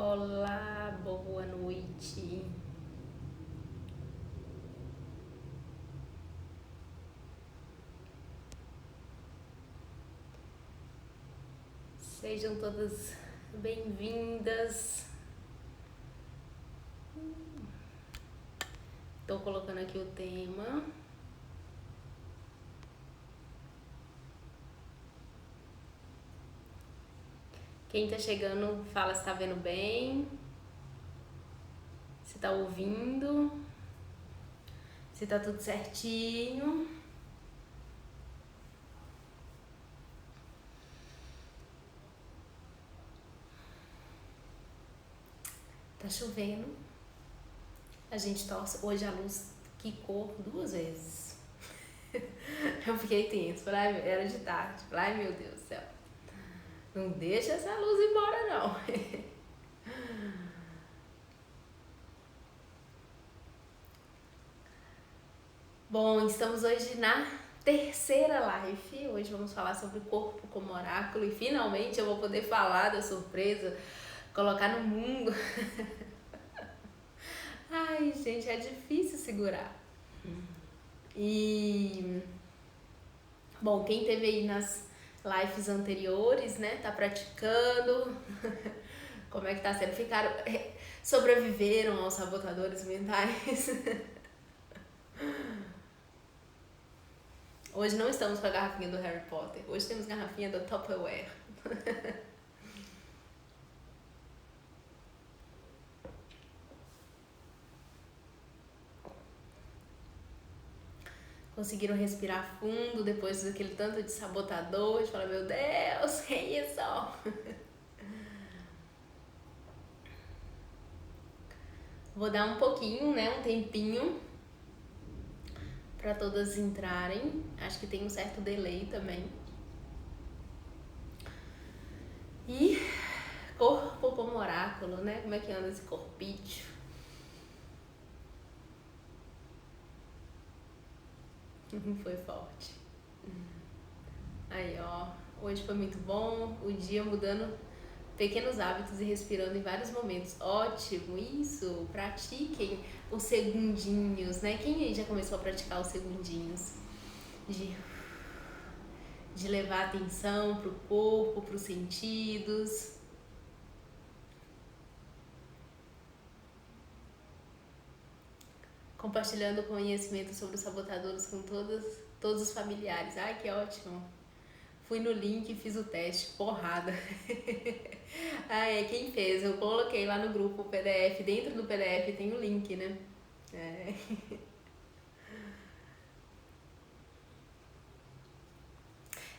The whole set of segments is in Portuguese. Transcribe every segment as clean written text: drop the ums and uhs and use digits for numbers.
Olá, boa noite. Sejam todas bem-vindas. Estou colocando aqui o tema. Quem tá chegando, fala se tá vendo bem, se tá ouvindo, se tá tudo certinho. Tá chovendo. A gente torce. Hoje a luz quicou 2 vezes. Eu fiquei tenso. Falei, era de tarde. Falei, meu Deus do céu. Não deixa essa luz embora, não. Bom, estamos hoje na terceira live. Hoje vamos falar sobre o corpo como oráculo e finalmente eu vou poder falar da surpresa, colocar no mundo. Ai, gente, é difícil segurar. E bom, quem teve aí nas lives anteriores, né, tá praticando. Como é que tá sendo? Sobreviveram aos sabotadores mentais. Hoje não estamos com a garrafinha do Harry Potter. Hoje temos garrafinha do Tupperware. Conseguiram respirar fundo depois daquele tanto de sabotador. De falar, meu Deus, que isso? Vou dar um pouquinho, né? Um tempinho para todas entrarem. Acho que tem um certo delay também. E corpo como oráculo, né? Como é que anda esse corpício? Foi forte. Aí, ó. Hoje foi muito bom. O dia mudando pequenos hábitos e respirando em vários momentos. Ótimo, isso. Pratiquem os segundinhos, né? Quem aí já começou a praticar os segundinhos? De levar atenção pro corpo, pros sentidos. Compartilhando conhecimento sobre os sabotadores com todos os familiares. Ai, que ótimo. Fui no link e fiz o teste. Porrada. Quem fez? Eu coloquei lá no grupo o PDF. Dentro do PDF tem o link, né?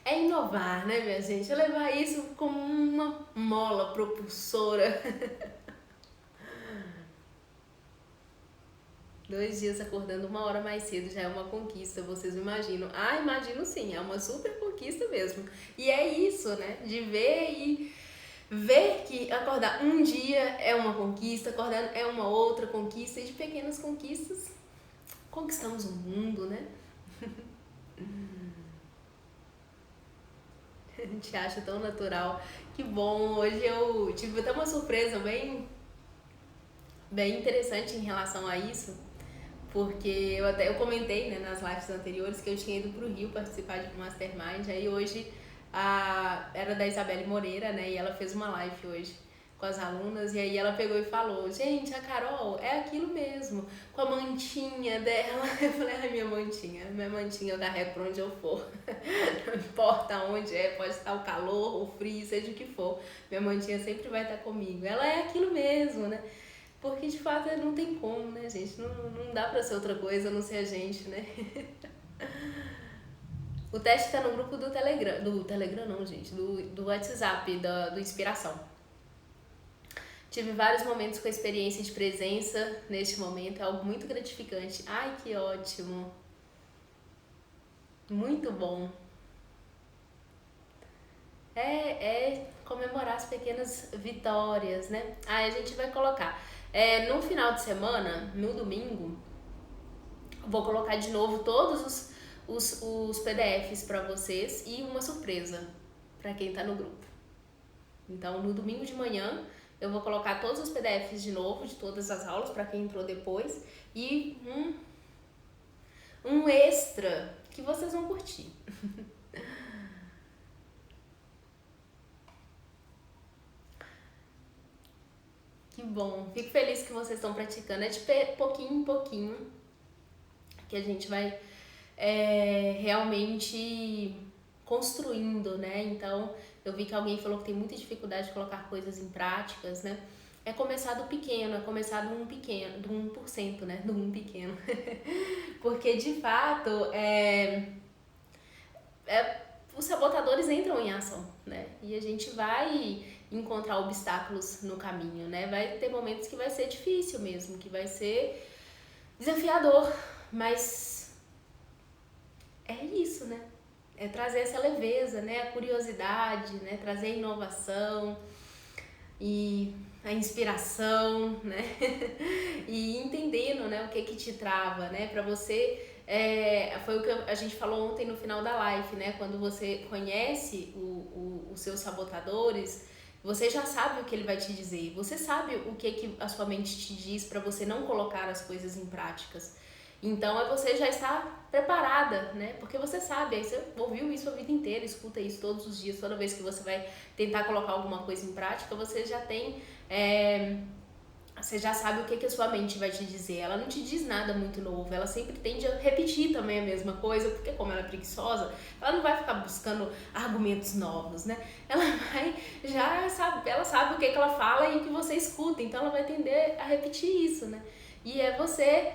É inovar, né, minha gente? É levar isso como uma mola propulsora. 2 dias acordando 1 hora mais cedo já é uma conquista, vocês imaginam? Imagino sim, é uma super conquista mesmo. E é isso, né? De ver que acordar um dia é uma conquista, acordar é uma outra conquista, e de pequenas conquistas conquistamos o mundo, né? A gente acha tão natural. Que bom, hoje eu tive até uma surpresa bem interessante em relação a isso, porque eu comentei, né, nas lives anteriores que eu tinha ido pro Rio participar de um Mastermind. Aí hoje era da Isabelle Moreira, né, e ela fez uma live hoje com as alunas, e aí ela pegou e falou, gente, a Carol é aquilo mesmo, com a mantinha dela. Eu falei, minha mantinha eu carrego pra onde eu for. Não importa onde pode estar o calor, o frio, seja o que for, minha mantinha sempre vai estar comigo. Ela é aquilo mesmo, né? Porque de fato não tem como, né, gente? Não dá pra ser outra coisa a não ser a gente, né? O teste tá no grupo do Telegram. Do Telegram não, gente. Do WhatsApp, do Inspiração. Tive vários momentos com a experiência de presença neste momento. É algo muito gratificante. Ai, que ótimo. Muito bom. É comemorar as pequenas vitórias, né? A gente vai colocar. No final de semana, no domingo, vou colocar de novo todos os PDFs para vocês e uma surpresa para quem tá no grupo. Então, no domingo de manhã, Eu vou colocar todos os PDFs de novo, de todas as aulas, para quem entrou depois. E um extra que vocês vão curtir. Que bom, fico feliz que vocês estão praticando. É de pouquinho em pouquinho que a gente vai realmente construindo, né? Então, eu vi que alguém falou que tem muita dificuldade de colocar coisas em práticas, né? É começar do pequeno, é começar do 1%, né? Do 1 pequeno. Porque, de fato, os sabotadores entram em ação, né? E a gente vai encontrar obstáculos no caminho, né? Vai ter momentos que vai ser difícil mesmo, que vai ser desafiador, mas é isso, né? É trazer essa leveza, né? A curiosidade, né? Trazer a inovação e a inspiração, né? E entendendo, né? O que te trava, né? Pra você... foi o que a gente falou ontem no final da live, né? Quando você conhece os seus sabotadores, você já sabe o que ele vai te dizer. Você sabe o que a sua mente te diz para você não colocar as coisas em práticas. Então, você já está preparada, né? Porque você sabe, aí você ouviu isso a vida inteira, escuta isso todos os dias, toda vez que você vai tentar colocar alguma coisa em prática, você já tem... você já sabe o que a sua mente vai te dizer. Ela não te diz nada muito novo, ela sempre tende a repetir também a mesma coisa, porque como ela é preguiçosa, ela não vai ficar buscando argumentos novos, né? Ela sabe o que ela fala e o que você escuta, então ela vai tender a repetir isso, né? E é você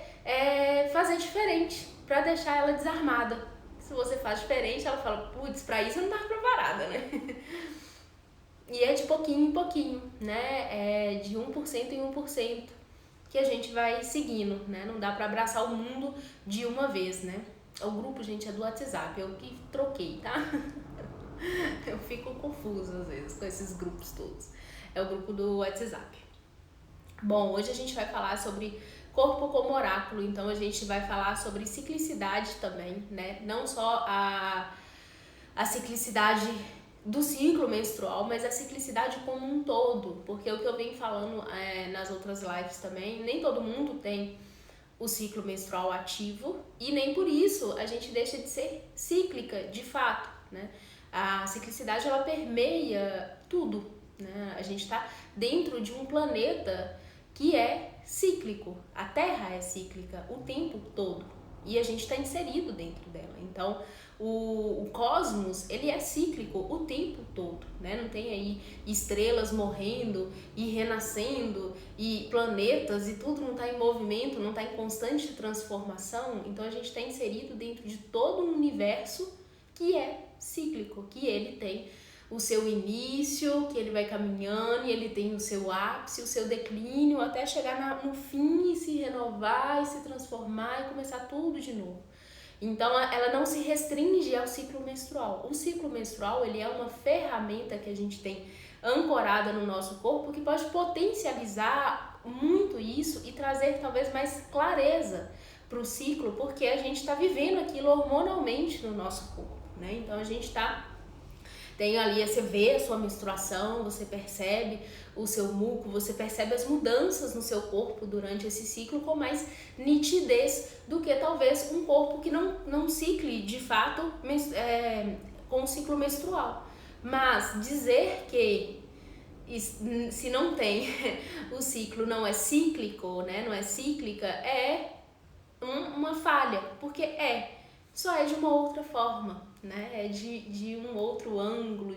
fazer diferente, pra deixar ela desarmada. Se você faz diferente, ela fala, putz, pra isso eu não tava preparada, né? E é de pouquinho em pouquinho, né? É de 1% em 1% que a gente vai seguindo, né? Não dá pra abraçar o mundo de uma vez, né? O grupo, gente, é do WhatsApp, eu que troquei, tá? Eu fico confusa às vezes com esses grupos todos. É o grupo do WhatsApp. Bom, hoje a gente vai falar sobre corpo como oráculo, então a gente vai falar sobre ciclicidade também, né? Não só a ciclicidade do ciclo menstrual, mas a ciclicidade como um todo, porque o que eu venho falando nas outras lives também, nem todo mundo tem o ciclo menstrual ativo e nem por isso a gente deixa de ser cíclica, de fato, né? A ciclicidade, ela permeia tudo, né? A gente está dentro de um planeta que é cíclico, a Terra é cíclica o tempo todo e a gente está inserido dentro dela, então o cosmos, ele é cíclico o tempo todo, né? Não tem aí estrelas morrendo e renascendo e planetas e tudo não está em movimento, não está em constante transformação. Então a gente está inserido dentro de todo um universo que é cíclico, que ele tem o seu início, que ele vai caminhando e ele tem o seu ápice, o seu declínio, até chegar no fim e se renovar e se transformar e começar tudo de novo. Então, ela não se restringe ao ciclo menstrual. O ciclo menstrual, ele é uma ferramenta que a gente tem ancorada no nosso corpo que pode potencializar muito isso e trazer talvez mais clareza para o ciclo, porque a gente está vivendo aquilo hormonalmente no nosso corpo, né? Então, a gente tem ali, você vê a sua menstruação, você percebe o seu muco, você percebe as mudanças no seu corpo durante esse ciclo com mais nitidez do que talvez um corpo que não cicle de fato com o ciclo menstrual. Mas dizer que se não tem, o ciclo não é cíclico, né, não é cíclica, é uma falha, porque só é de uma outra forma, né? É de um outro ângulo,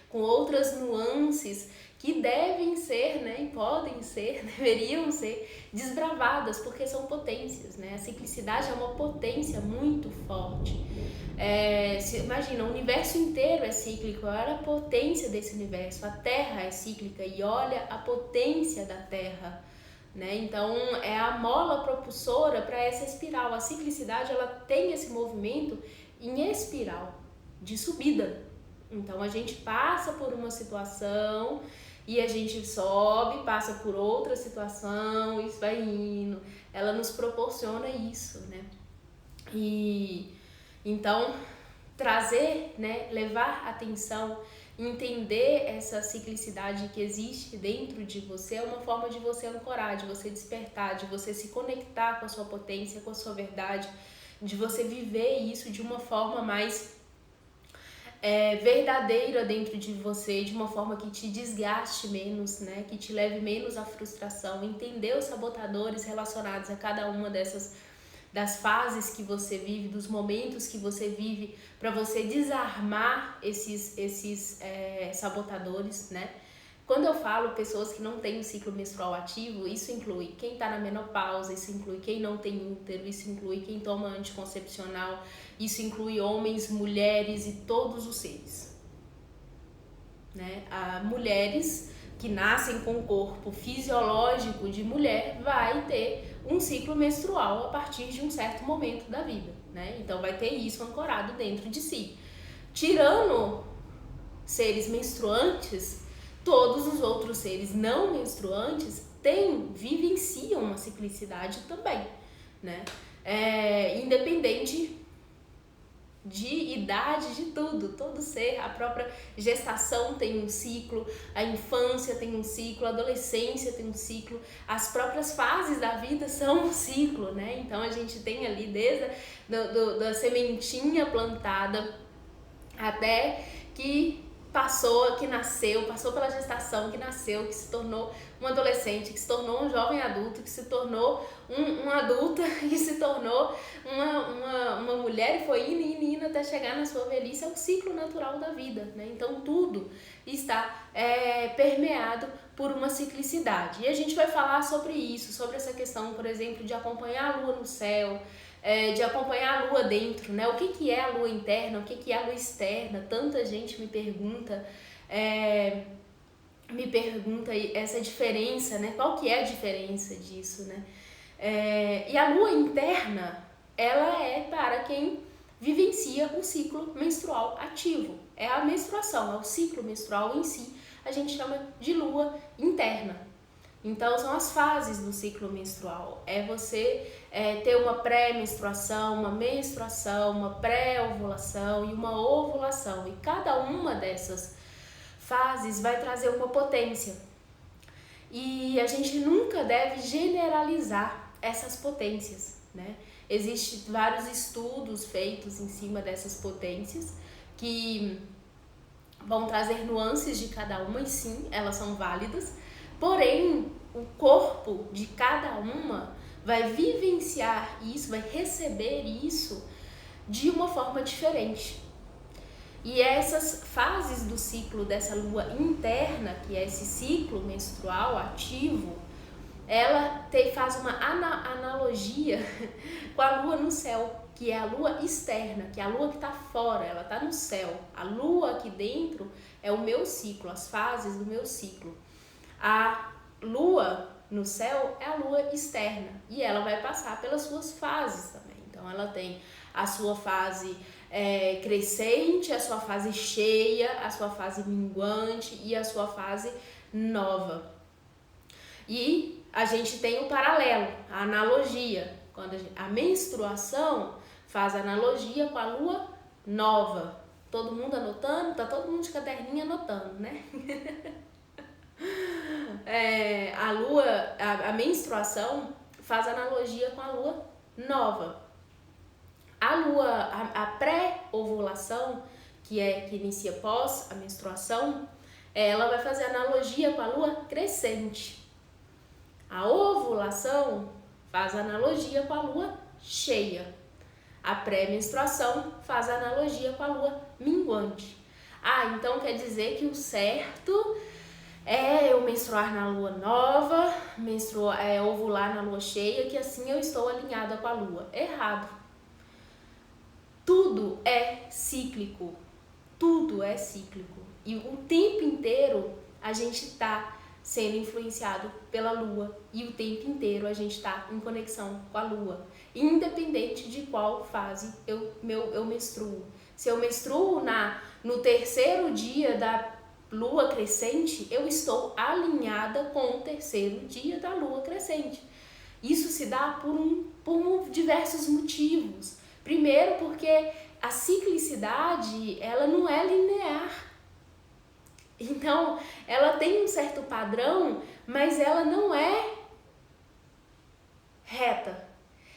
com outras nuances que devem ser, né? E podem ser, deveriam ser desbravadas, porque são potências, né? A ciclicidade é uma potência muito forte. Imagina, o universo inteiro é cíclico, olha a potência desse universo, a Terra é cíclica e olha a potência da Terra. Né? Então é a mola propulsora para essa espiral. A ciclicidade, ela tem esse movimento em espiral, de subida. Então a gente passa por uma situação e a gente sobe, passa por outra situação, isso vai indo. Ela nos proporciona isso, né? E então trazer, né, levar atenção entender essa ciclicidade que existe dentro de você é uma forma de você ancorar, de você despertar, de você se conectar com a sua potência, com a sua verdade, de você viver isso de uma forma mais verdadeira dentro de você, de uma forma que te desgaste menos, né? Que te leve menos à frustração, entender os sabotadores relacionados a cada uma das fases que você vive, dos momentos que você vive, para você desarmar esses sabotadores, né? Quando eu falo pessoas que não têm um ciclo menstrual ativo, isso inclui quem está na menopausa, isso inclui quem não tem útero, isso inclui quem toma anticoncepcional, isso inclui homens, mulheres e todos os seres, né? Mulheres que nascem com o corpo fisiológico de mulher vai ter um ciclo menstrual a partir de um certo momento da vida, né? Então vai ter isso ancorado dentro de si. Tirando seres menstruantes, todos os outros seres não menstruantes vivenciam uma ciclicidade também, né? Independente de idade, de tudo, todo ser, a própria gestação tem um ciclo, a infância tem um ciclo, a adolescência tem um ciclo, as próprias fases da vida são um ciclo, né? Então a gente tem ali desde da sementinha plantada até que passou pela gestação, que nasceu, que se tornou um adolescente, que se tornou um jovem adulto, que se tornou uma adulta, que se tornou uma mulher e foi indo até chegar na sua velhice. É o ciclo natural da vida, né? Então tudo está permeado por uma ciclicidade. E a gente vai falar sobre isso, sobre essa questão, por exemplo, de acompanhar a lua no céu, de acompanhar a lua dentro, né? O que é a lua interna, o que é a lua externa? Tanta gente me pergunta essa diferença, né? Qual que é a diferença disso, né? E a lua interna, ela é para quem vivencia o ciclo menstrual ativo. É a menstruação, é o ciclo menstrual em si, a gente chama de lua interna. Então, são as fases do ciclo menstrual. É você ter uma pré-menstruação, uma menstruação, uma pré-ovulação e uma ovulação. E cada uma dessas fases vai trazer uma potência. E a gente nunca deve generalizar essas potências, né? Existem vários estudos feitos em cima dessas potências que vão trazer nuances de cada uma, e sim, elas são válidas. Porém, o corpo de cada uma vai vivenciar isso, vai receber isso de uma forma diferente. E essas fases do ciclo dessa lua interna, que é esse ciclo menstrual ativo, ela faz uma analogia com a lua no céu, que é a lua externa, que é a lua que está fora, ela está no céu. A lua aqui dentro é o meu ciclo, as fases do meu ciclo. A lua no céu é a lua externa e ela vai passar pelas suas fases também. Então ela tem a sua fase crescente, a sua fase cheia, a sua fase minguante e a sua fase nova. E a gente tem o paralelo, a analogia. Quando a menstruação faz analogia com a lua nova. Todo mundo anotando? Tá todo mundo de caderninho anotando, né? A menstruação faz analogia com a lua nova. A pré-ovulação, que inicia após a menstruação, ela vai fazer analogia com a lua crescente. A ovulação faz analogia com a lua cheia. A pré-menstruação faz analogia com a lua minguante. Então quer dizer que o certo eu menstruar na lua nova, ovular na lua cheia, que assim eu estou alinhada com a lua. Errado. Tudo é cíclico. Tudo é cíclico. E o tempo inteiro a gente está sendo influenciado pela lua. E o tempo inteiro a gente está em conexão com a lua. Independente de qual fase eu menstruo. Se eu menstruo no terceiro dia da lua crescente, eu estou alinhada com o terceiro dia da lua crescente. Isso se dá por diversos motivos. Primeiro, porque a ciclicidade, ela não é linear. Então, ela tem um certo padrão, mas ela não é reta.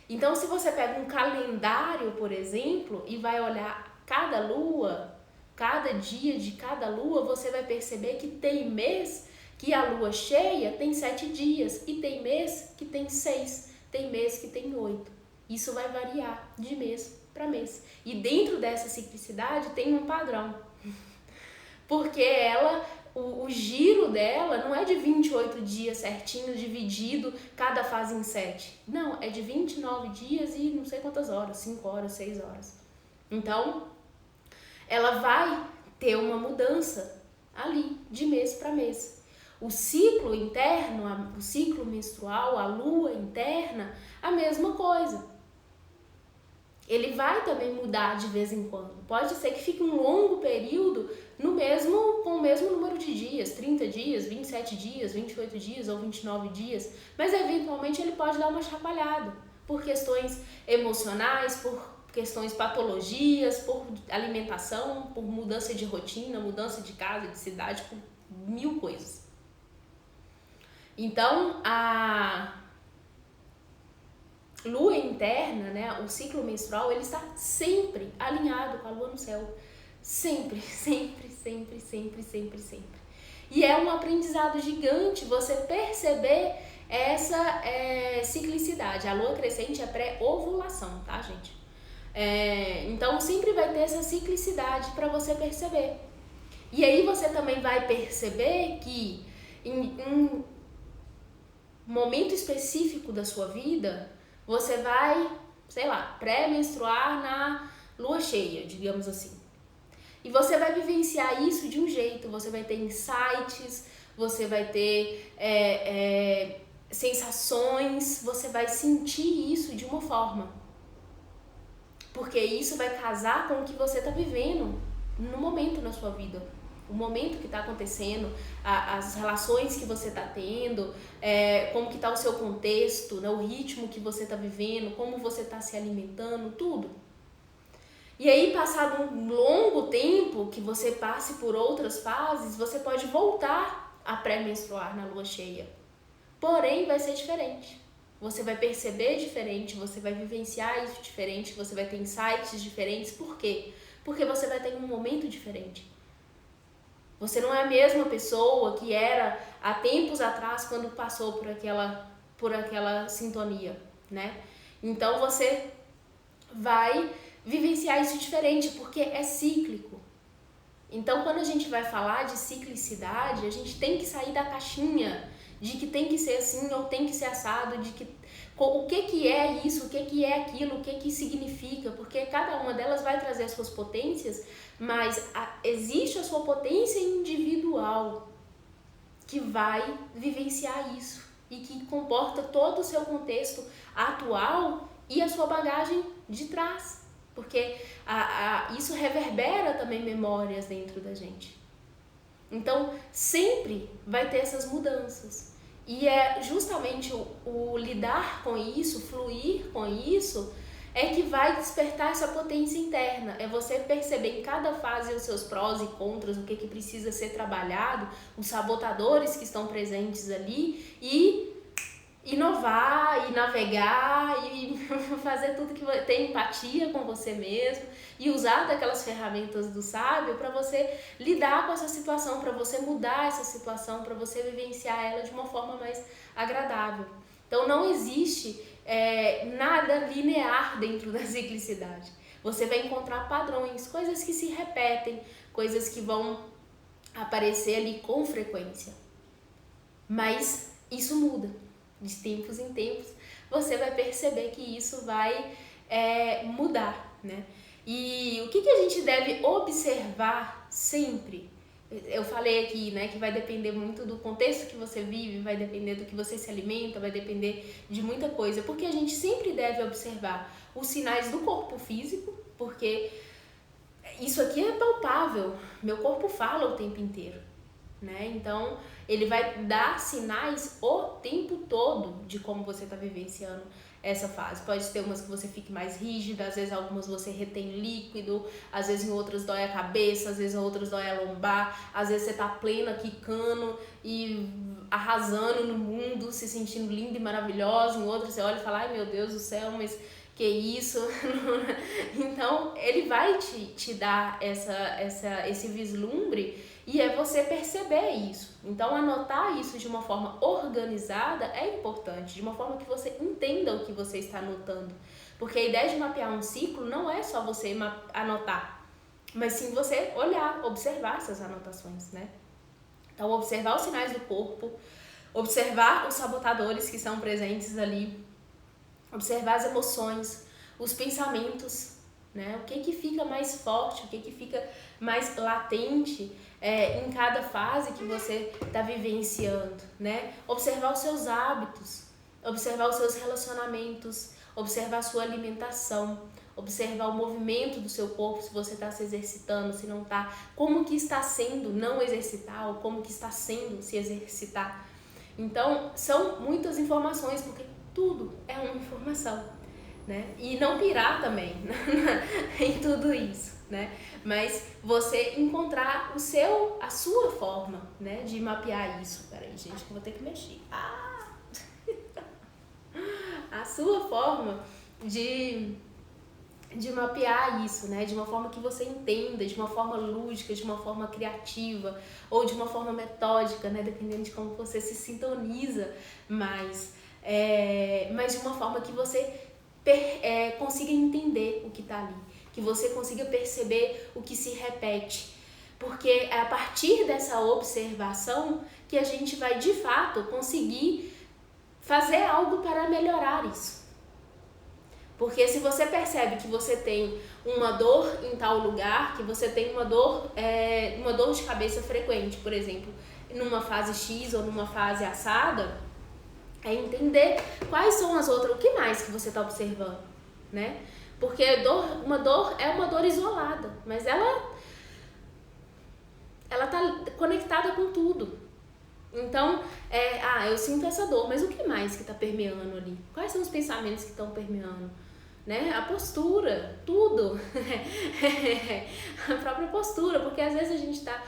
Então, se você pega um calendário, por exemplo, e vai olhar cada lua, cada dia de cada lua, você vai perceber que tem mês que a lua cheia tem 7 dias e tem mês que tem 6, tem mês que tem 8. Isso vai variar de mês para mês. E dentro dessa ciclicidade tem um padrão. Porque o giro dela não é de 28 dias certinho, dividido, cada fase em 7. Não, é de 29 dias e não sei quantas horas, 5 horas, 6 horas. Então, ela vai ter uma mudança ali, de mês para mês. O ciclo interno, o ciclo menstrual, a lua interna, a mesma coisa. Ele vai também mudar de vez em quando. Pode ser que fique um longo período com o mesmo número de dias, 30 dias, 27 dias, 28 dias ou 29 dias, mas eventualmente ele pode dar uma chacoalhada por questões emocionais, por questões patologias, por alimentação, por mudança de rotina, mudança de casa, de cidade, por 1000 coisas. Então, a lua interna, né, o ciclo menstrual, ele está sempre alinhado com a lua no céu. Sempre, sempre, sempre, sempre, sempre, sempre. E é um aprendizado gigante você perceber essa ciclicidade. A lua crescente é pré-ovulação, tá, gente? Então sempre vai ter essa ciclicidade para você perceber. E aí você também vai perceber que em um momento específico da sua vida, você vai, sei lá, pré-menstruar na lua cheia, digamos assim. E você vai vivenciar isso de um jeito, você vai ter insights, você vai ter sensações, você vai sentir isso de uma forma. Porque isso vai casar com o que você está vivendo no momento na sua vida. O momento que está acontecendo, as relações que você está tendo, como que está o seu contexto, né, o ritmo que você está vivendo, como você está se alimentando, tudo. E aí, passado um longo tempo que você passe por outras fases, você pode voltar a pré-menstruar na lua cheia. Porém, vai ser diferente. Você vai perceber diferente, você vai vivenciar isso diferente, você vai ter insights diferentes. Por quê? Porque você vai ter um momento diferente. Você não é a mesma pessoa que era há tempos atrás quando passou por aquela sintonia, né? Então, você vai vivenciar isso diferente, porque é cíclico. Então, quando a gente vai falar de ciclicidade, a gente tem que sair da caixinha de que tem que ser assim ou tem que ser assado, de que o que é isso, o que é aquilo, o que significa, porque cada uma delas vai trazer as suas potências, mas existe a sua potência individual que vai vivenciar isso e que comporta todo o seu contexto atual e a sua bagagem de trás. Porque isso reverbera também memórias dentro da gente. Então, sempre vai ter essas mudanças. E é justamente o lidar com isso, fluir com isso, é que vai despertar essa potência interna. É você perceber em cada fase os seus prós e contras, o que precisa ser trabalhado, os sabotadores que estão presentes ali e inovar e navegar e fazer tudo que ter empatia com você mesmo e usar daquelas ferramentas do sábio para você lidar com essa situação, para você mudar essa situação, para você vivenciar ela de uma forma mais agradável. Então não existe nada linear dentro da ciclicidade. Você vai encontrar padrões, coisas que se repetem, coisas que vão aparecer ali com frequência. Mas isso muda. De tempos em tempos, você vai perceber que isso vai mudar, né? E o que a gente deve observar sempre? Eu falei aqui, né, que vai depender muito do contexto que você vive, vai depender do que você se alimenta, vai depender de muita coisa, porque a gente sempre deve observar os sinais do corpo físico, porque isso aqui é palpável, meu corpo fala o tempo inteiro, né? Então, ele vai dar sinais o tempo todo de como você está vivenciando essa fase. Pode ter umas que você fique mais rígida, às vezes algumas você retém líquido, às vezes em outras dói a cabeça, às vezes em outras dói a lombar, às vezes você tá plena, quicando e arrasando no mundo, se sentindo linda e maravilhosa, em outras você olha e fala, ai meu Deus do céu, mas que isso? Então, ele vai te dar esse vislumbre e é você perceber isso. Então, anotar isso de uma forma organizada é importante, de uma forma que você entenda o que você está anotando. Porque a ideia de mapear um ciclo não é só você anotar, mas sim você olhar, observar essas anotações, né? Então, observar os sinais do corpo, observar os sabotadores que são presentes ali, observar as emoções, os pensamentos, né? O que fica mais forte, o que fica mais latente em cada fase que você está vivenciando, né? Observar os seus hábitos, observar os seus relacionamentos, observar a sua alimentação, observar o movimento do seu corpo, se você está se exercitando, se não está, como que está sendo não exercitar ou como que está sendo se exercitar. Então, são muitas informações, porque tudo é uma informação, né? E não pirar também em tudo isso, né? Mas você encontrar a sua forma, né, de mapear isso. Peraí, gente, que eu vou ter que mexer. A sua forma de mapear isso, né? De uma forma que você entenda, de uma forma lúdica, de uma forma criativa ou de uma forma metódica, né? Dependendo de como você se sintoniza mais. Mas de uma forma que você consiga entender o que está ali, que você consiga perceber o que se repete. Porque é a partir dessa observação que a gente vai, de fato, conseguir fazer algo para melhorar isso. Porque se você percebe que você tem uma dor em tal lugar, que você tem uma dor de cabeça frequente, por exemplo, numa fase X ou numa fase assada, é entender quais são as outras, o que mais que você está observando, né? Porque uma dor é uma dor isolada, mas ela tá conectada com tudo. Então, eu sinto essa dor, mas o que mais que está permeando ali? Quais são os pensamentos que estão permeando? Né? A postura, tudo. A própria postura, porque às vezes a gente tá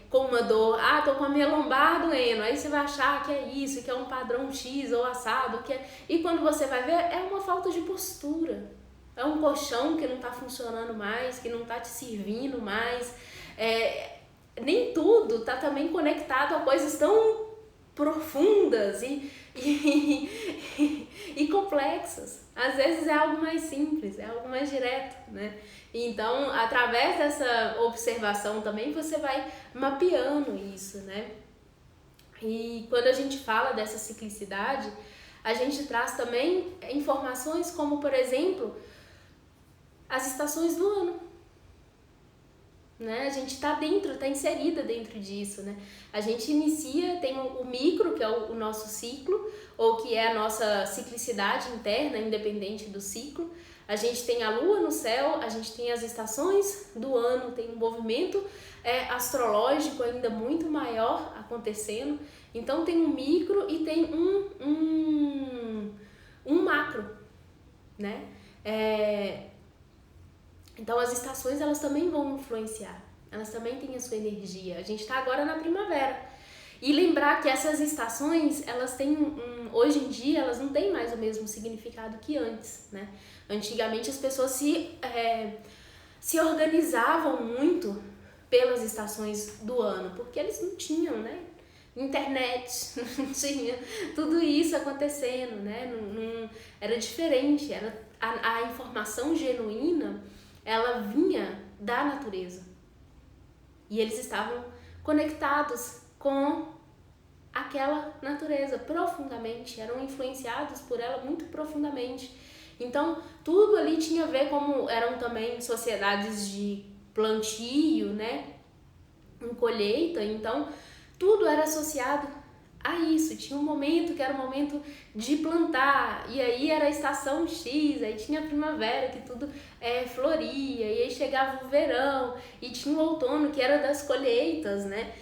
com uma dor, tô com a minha lombar doendo, aí você vai achar que é isso, que é um padrão X ou assado, e quando você vai ver, é uma falta de postura. É um colchão que não tá funcionando mais, que não tá te servindo mais. Nem tudo tá também conectado a coisas tão profundas e complexas. Às vezes é algo mais simples, é algo mais direto, né? Então, através dessa observação também, você vai mapeando isso, né? E quando a gente fala dessa ciclicidade, a gente traz também informações como, por exemplo, as estações do ano. Né? A gente está inserida dentro disso, né? A gente tem o micro, que é o nosso ciclo, ou que é a nossa ciclicidade interna, independente do ciclo. A gente tem a lua no céu, a gente tem as estações do ano, tem um movimento astrológico ainda muito maior acontecendo. Então tem um micro e tem um macro, né? Então as estações, elas também vão influenciar, elas também têm a sua energia. A gente está agora na primavera. E lembrar que essas estações, elas têm, hoje em dia, elas não têm mais o mesmo significado que antes, né? Antigamente as pessoas se organizavam muito pelas estações do ano, porque eles não tinham, né? Internet, não tinha tudo isso acontecendo, né? Não, era diferente, a informação genuína, ela vinha da natureza. E eles estavam conectados com aquela natureza profundamente, eram influenciados por ela muito profundamente. Então, tudo ali tinha a ver, como eram também sociedades de plantio, né? Em colheita, então tudo era associado a isso. Tinha um momento que era o momento de plantar, e aí era a estação X, aí tinha a primavera que tudo floria, e aí chegava o verão, e tinha o outono que era das colheitas, né?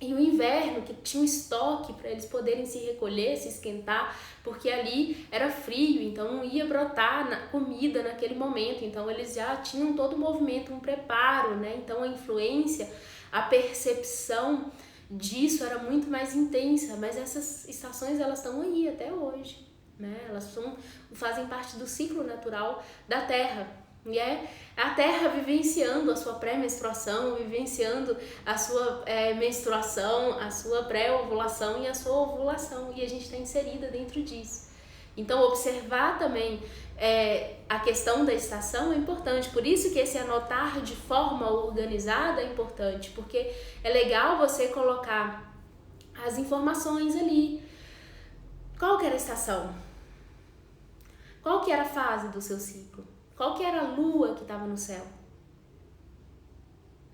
E o inverno, que tinha um estoque para eles poderem se recolher, se esquentar, porque ali era frio, então não ia brotar comida naquele momento. Então eles já tinham todo o movimento, um preparo, né? Então a influência, a percepção disso era muito mais intensa. Mas essas estações, elas estão aí até hoje, né? Elas fazem parte do ciclo natural da Terra. E é a Terra vivenciando a sua pré-menstruação, vivenciando a sua menstruação, a sua pré-ovulação e a sua ovulação. E a gente está inserida dentro disso. Então, observar também a questão da estação é importante. Por isso que esse anotar de forma organizada é importante. Porque é legal você colocar as informações ali. Qual que era a estação? Qual que era a fase do seu ciclo? Qual que era a lua que estava no céu?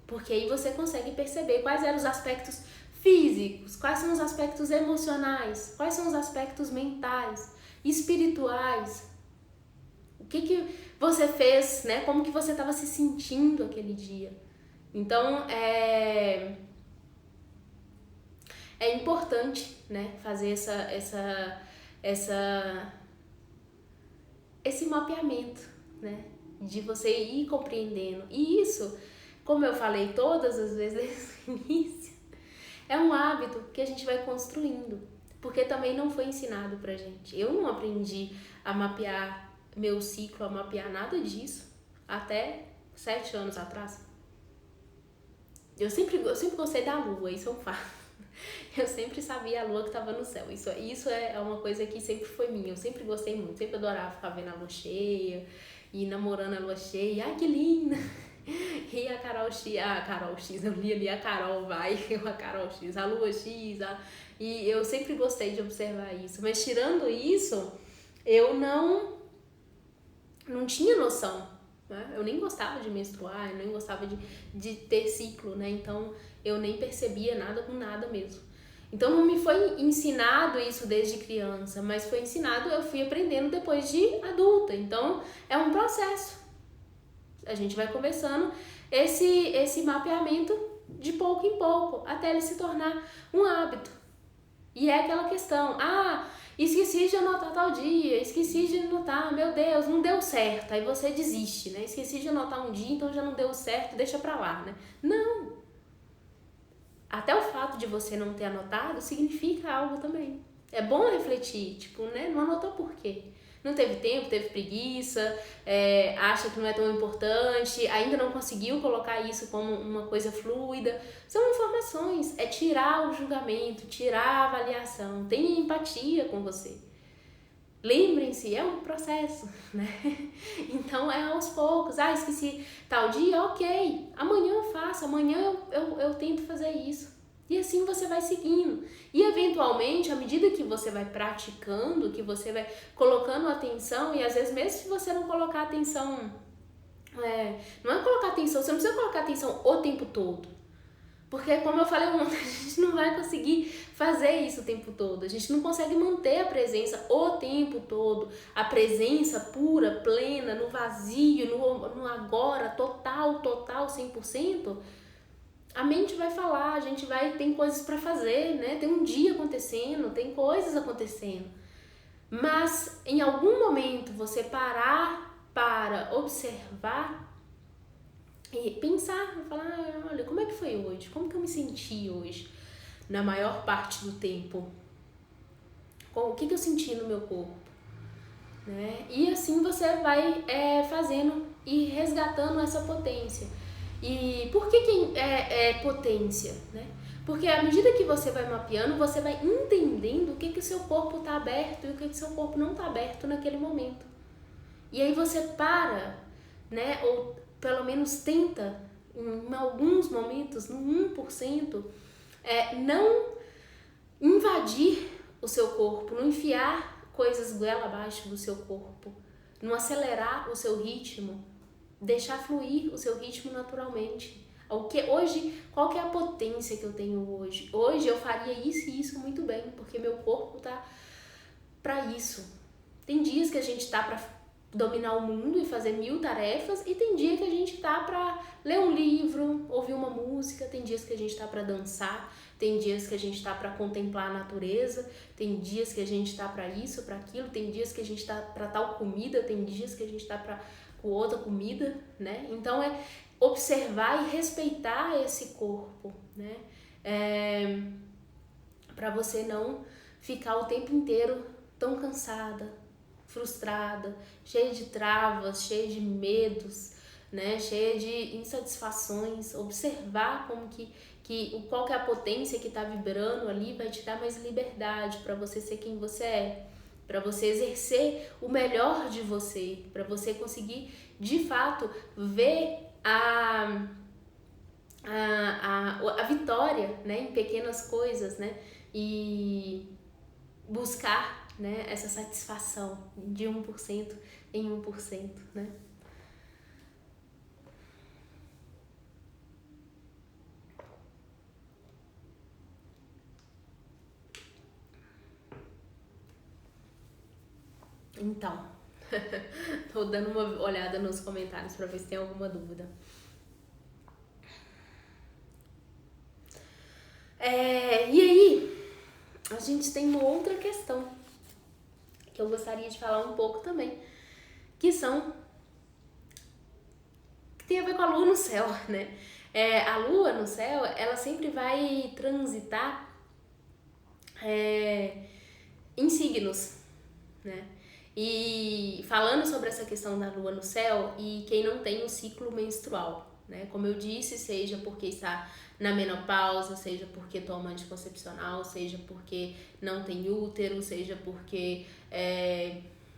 Porque aí você consegue perceber quais eram os aspectos físicos, quais são os aspectos emocionais, quais são os aspectos mentais, espirituais. O que você fez, né? Como que você estava se sentindo aquele dia. Então, é importante, né, fazer esse mapeamento, né, de você ir compreendendo. E isso, como eu falei todas as vezes desde o início, é um hábito que a gente vai construindo, porque também não foi ensinado pra gente. Eu não aprendi a mapear meu ciclo, a mapear nada disso até 7 anos atrás. Eu sempre gostei da lua, isso é um fato. Eu sempre sabia a lua que estava no céu. Isso é uma coisa que sempre foi minha. Eu sempre gostei muito, sempre adorava ficar vendo a lua cheia e namorando a lua cheia. Ai, que linda! E a Carol X, eu li ali a Carol vai, a Carol X, a lua X. E eu sempre gostei de observar isso. Mas tirando isso, eu não tinha noção, né? Eu nem gostava de menstruar, eu nem gostava de ter ciclo, né? Então eu nem percebia nada com nada mesmo. Então não me foi ensinado isso desde criança, mas foi ensinado, eu fui aprendendo depois de adulta. Então é um processo. A gente vai começando esse mapeamento de pouco em pouco, até ele se tornar um hábito. E é aquela questão, esqueci de anotar tal dia, esqueci de anotar, meu Deus, não deu certo. Aí você desiste, né? Esqueci de anotar um dia, então já não deu certo, deixa pra lá, né? Não! Até o fato de você não ter anotado significa algo também. É bom refletir, tipo, né? Não anotou por quê? Não teve tempo, teve preguiça, acha que não é tão importante, ainda não conseguiu colocar isso como uma coisa fluida. São informações, é tirar o julgamento, tirar a avaliação, tenha empatia com você. Lembrem-se, é um processo, né? Então é aos poucos. Esqueci tal dia, ok. Amanhã eu faço, amanhã eu tento fazer isso. E assim você vai seguindo. E eventualmente, à medida que você vai praticando, que você vai colocando atenção, e às vezes mesmo se você não colocar atenção, não é colocar atenção, você não precisa colocar atenção o tempo todo. Porque, como eu falei ontem, a gente não vai conseguir fazer isso o tempo todo. A gente não consegue manter a presença o tempo todo. A presença pura, plena, no vazio, no agora, total, 100%. A mente vai falar, tem coisas para fazer, né? Tem um dia acontecendo, tem coisas acontecendo. Mas, em algum momento, você parar para observar e pensar, falar, olha, como é que foi hoje? Como que eu me senti hoje? Na maior parte do tempo. O que eu senti no meu corpo? Né? E assim você vai fazendo e resgatando essa potência. E por que é potência? Né? Porque à medida que você vai mapeando, você vai entendendo o que o seu corpo está aberto e o que o seu corpo não está aberto naquele momento. E aí você para, né? Ou pelo menos tenta, em alguns momentos, no 1%, não invadir o seu corpo, não enfiar coisas goela abaixo do seu corpo, não acelerar o seu ritmo, deixar fluir o seu ritmo naturalmente. Qual que é a potência que eu tenho hoje? Hoje eu faria isso e isso muito bem, porque meu corpo tá para isso. Tem dias que a gente tá dominar o mundo e fazer 1000 tarefas, e tem dia que a gente tá pra ler um livro, ouvir uma música, tem dias que a gente tá pra dançar, tem dias que a gente tá pra contemplar a natureza, tem dias que a gente tá pra isso, pra aquilo, tem dias que a gente tá pra tal comida, tem dias que a gente tá pra outra comida, né? Então é observar e respeitar esse corpo, né? Pra você não ficar o tempo inteiro tão cansada, frustrada, cheia de travas, cheia de medos, né? Cheia de insatisfações. Observar como qual que é a potência que está vibrando ali vai te dar mais liberdade para você ser quem você é, para você exercer o melhor de você, para você conseguir de fato ver a vitória, né, em pequenas coisas, né, e buscar, né, essa satisfação de 1% em 1%, né. Então, tô dando uma olhada nos comentários para ver se tem alguma dúvida. E aí, a gente tem uma outra questão que eu gostaria de falar um pouco também, que tem a ver com a lua no céu, né? A lua no céu, ela sempre vai transitar em signos, né? E falando sobre essa questão da lua no céu e quem não tem o ciclo menstrual, né? Como eu disse, seja porque está na menopausa, seja porque toma anticoncepcional, seja porque não tem útero, seja porque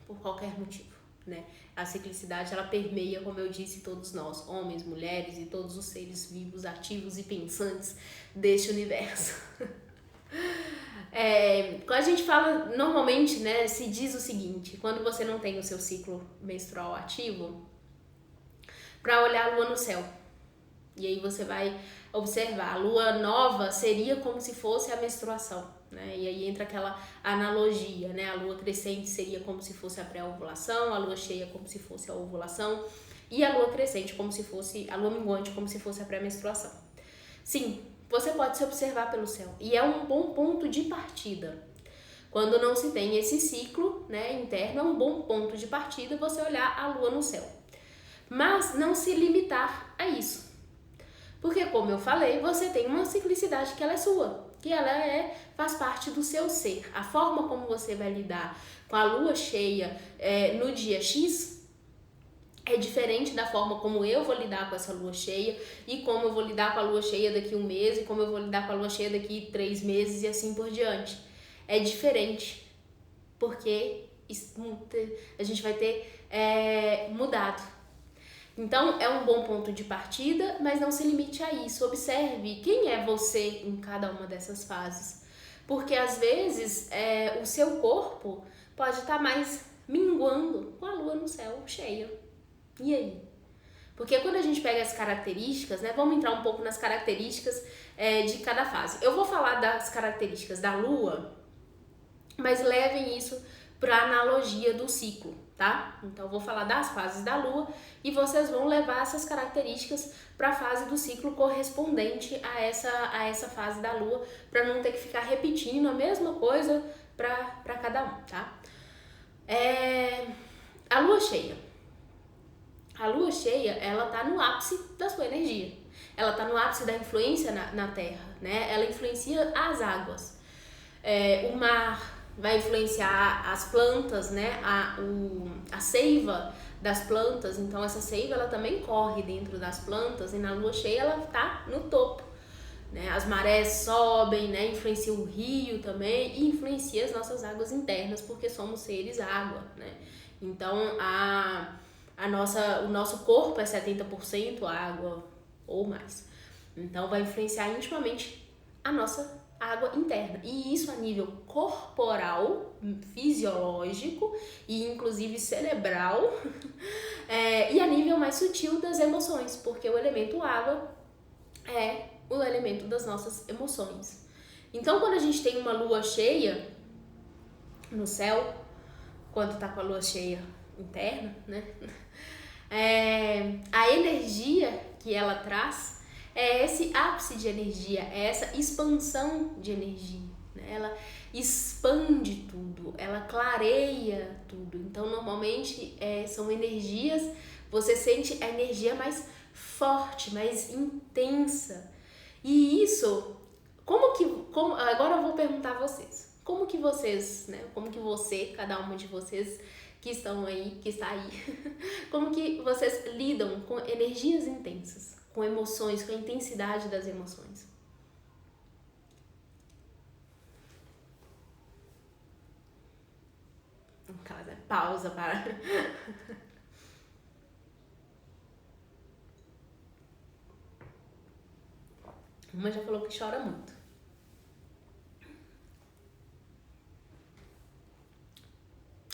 por qualquer motivo, né? A ciclicidade, ela permeia, como eu disse, todos nós, homens, mulheres e todos os seres vivos, ativos e pensantes deste universo. Quando a gente fala, normalmente, né, se diz o seguinte: quando você não tem o seu ciclo menstrual ativo, para olhar a lua no céu. E aí você vai observar, a lua nova seria como se fosse a menstruação, né? E aí entra aquela analogia, né? A lua crescente seria como se fosse a pré-ovulação, a lua cheia como se fosse a ovulação, e a lua crescente como se fosse, a lua minguante como se fosse a pré-menstruação. Sim, você pode se observar pelo céu, e é um bom ponto de partida. Quando não se tem esse ciclo, né, interno, é um bom ponto de partida você olhar a lua no céu. Mas não se limitar a isso. Porque, como eu falei, você tem uma ciclicidade que ela é sua, que ela faz parte do seu ser. A forma como você vai lidar com a lua cheia no dia X é diferente da forma como eu vou lidar com essa lua cheia, e como eu vou lidar com a lua cheia daqui 1 mês, e como eu vou lidar com a lua cheia daqui 3 meses, e assim por diante. É diferente, porque a gente vai ter mudado. Então, é um bom ponto de partida, mas não se limite a isso. Observe quem é você em cada uma dessas fases. Porque, às vezes, o seu corpo pode estar mais minguando com a lua no céu cheia. E aí? Porque quando a gente pega as características, né, vamos entrar um pouco nas características de cada fase. Eu vou falar das características da lua, mas levem isso para a analogia do ciclo, tá? Então, eu vou falar das fases da lua e vocês vão levar essas características para a fase do ciclo correspondente a essa fase da lua, para não ter que ficar repetindo a mesma coisa para cada um, tá? A lua cheia. A lua cheia, ela tá no ápice da sua energia. Ela tá no ápice da influência na Terra, né? Ela influencia as águas. O mar vai influenciar as plantas, né? A seiva das plantas. Então, essa seiva, ela também corre dentro das plantas, e na lua cheia ela tá no topo, né? As marés sobem, né? Influencia o rio também, e influencia as nossas águas internas, porque somos seres água, né? Então, o nosso corpo é 70% água ou mais. Então, vai influenciar intimamente a nossa água interna. E isso a nível corporal, fisiológico e inclusive cerebral, e a nível mais sutil das emoções, porque o elemento água é o elemento das nossas emoções. Então, quando a gente tem uma lua cheia no céu, quando tá com a lua cheia interna, né? A energia que ela traz é esse ápice de energia, é essa expansão de energia, né? Ela expande tudo, ela clareia tudo. Então, normalmente, são energias, você sente a energia mais forte, mais intensa. E isso, agora eu vou perguntar a vocês, como que vocês, né? Como que você, cada uma de vocês que estão aí, que está aí, como que vocês lidam com energias intensas, com emoções, com a intensidade das emoções? No caso, pausa para... Uma já falou que chora muito.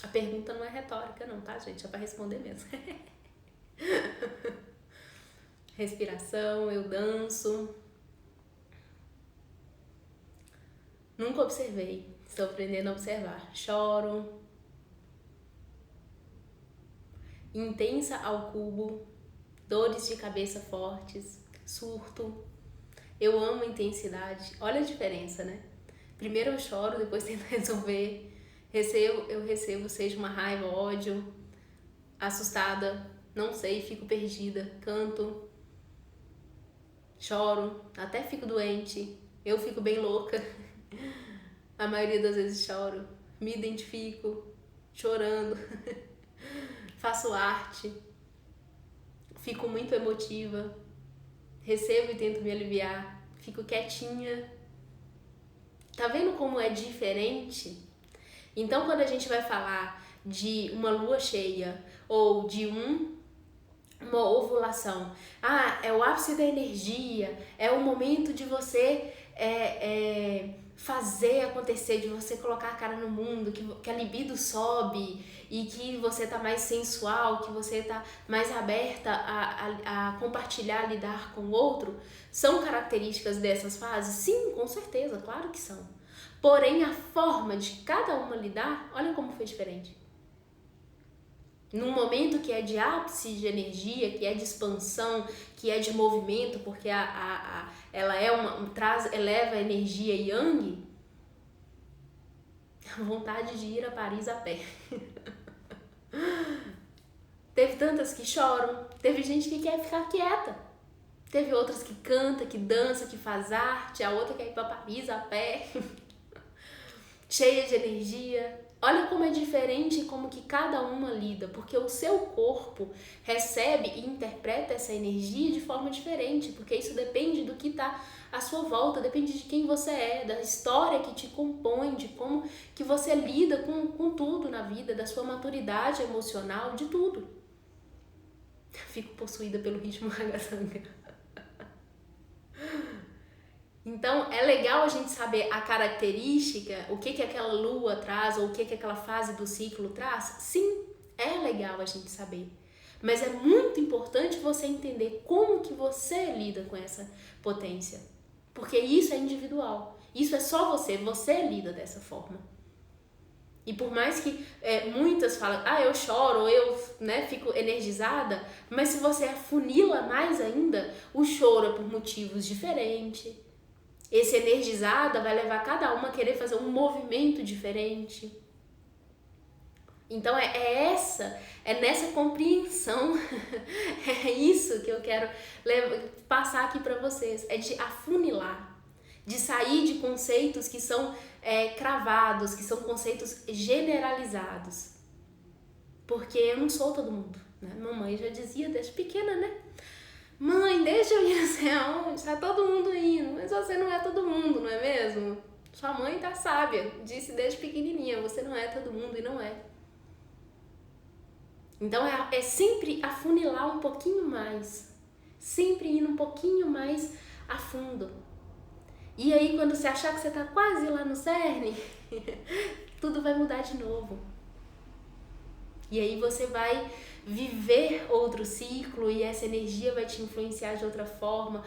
A pergunta não é retórica não, tá, gente? É pra responder mesmo. Respiração, eu danço. Nunca observei. Estou aprendendo a observar. Choro. Intensa ao cubo. Dores de cabeça fortes. Surto. Eu amo intensidade. Olha a diferença, né? Primeiro eu choro, depois tento resolver. Eu recebo, seja uma raiva, ódio, assustada, não sei, fico perdida, canto, choro, até fico doente, eu fico bem louca. A maioria das vezes choro, me identifico, chorando, faço arte, fico muito emotiva, recebo e tento me aliviar, fico quietinha. Tá vendo como é diferente? Então, quando a gente vai falar de uma lua cheia ou de uma ovulação, é o ápice da energia, é o momento de você fazer acontecer, de você colocar a cara no mundo, que a libido sobe e que você tá mais sensual, que você tá mais aberta a compartilhar, a lidar com o outro, são características dessas fases? Sim, com certeza, claro que são. Porém, a forma de cada uma lidar, olha como foi diferente. Num momento que é de ápice de energia, que é de expansão, que é de movimento, porque ela eleva a energia yang, a vontade de ir a Paris a pé. Teve tantas que choram, teve gente que quer ficar quieta, teve outras que canta, que dança, que faz arte, a outra quer ir para Paris a pé. Cheia de energia. Olha como é diferente como que cada uma lida, porque o seu corpo recebe e interpreta essa energia de forma diferente, porque isso depende do que está à sua volta, depende de quem você é, da história que te compõe, de como que você lida com tudo na vida, da sua maturidade emocional, de tudo. Fico possuída pelo ritmo ragasanga. Então, é legal a gente saber a característica, o que aquela lua traz, ou o que aquela fase do ciclo traz. Sim, é legal a gente saber. Mas é muito importante você entender como que você lida com essa potência. Porque isso é individual. Isso é só você lida dessa forma. E por mais que muitas falam, eu choro, ou eu fico energizada, mas se você afunila mais ainda, o choro é por motivos diferentes. Esse energizada vai levar cada uma a querer fazer um movimento diferente. Então é nessa compreensão, é isso que eu quero passar aqui para vocês, é de afunilar, de sair de conceitos que são cravados, que são conceitos generalizados. Porque eu não sou todo mundo, né? Mamãe já dizia desde pequena, né? Mãe, deixa eu ir, você aonde? Tá todo mundo indo, mas você não é todo mundo, não é mesmo? Sua mãe tá sábia, disse desde pequenininha, você não é todo mundo e não é. Então é sempre afunilar um pouquinho mais, sempre indo um pouquinho mais a fundo. E aí quando você achar que você tá quase lá no cerne, tudo vai mudar de novo. E aí você vai viver outro ciclo e essa energia vai te influenciar de outra forma,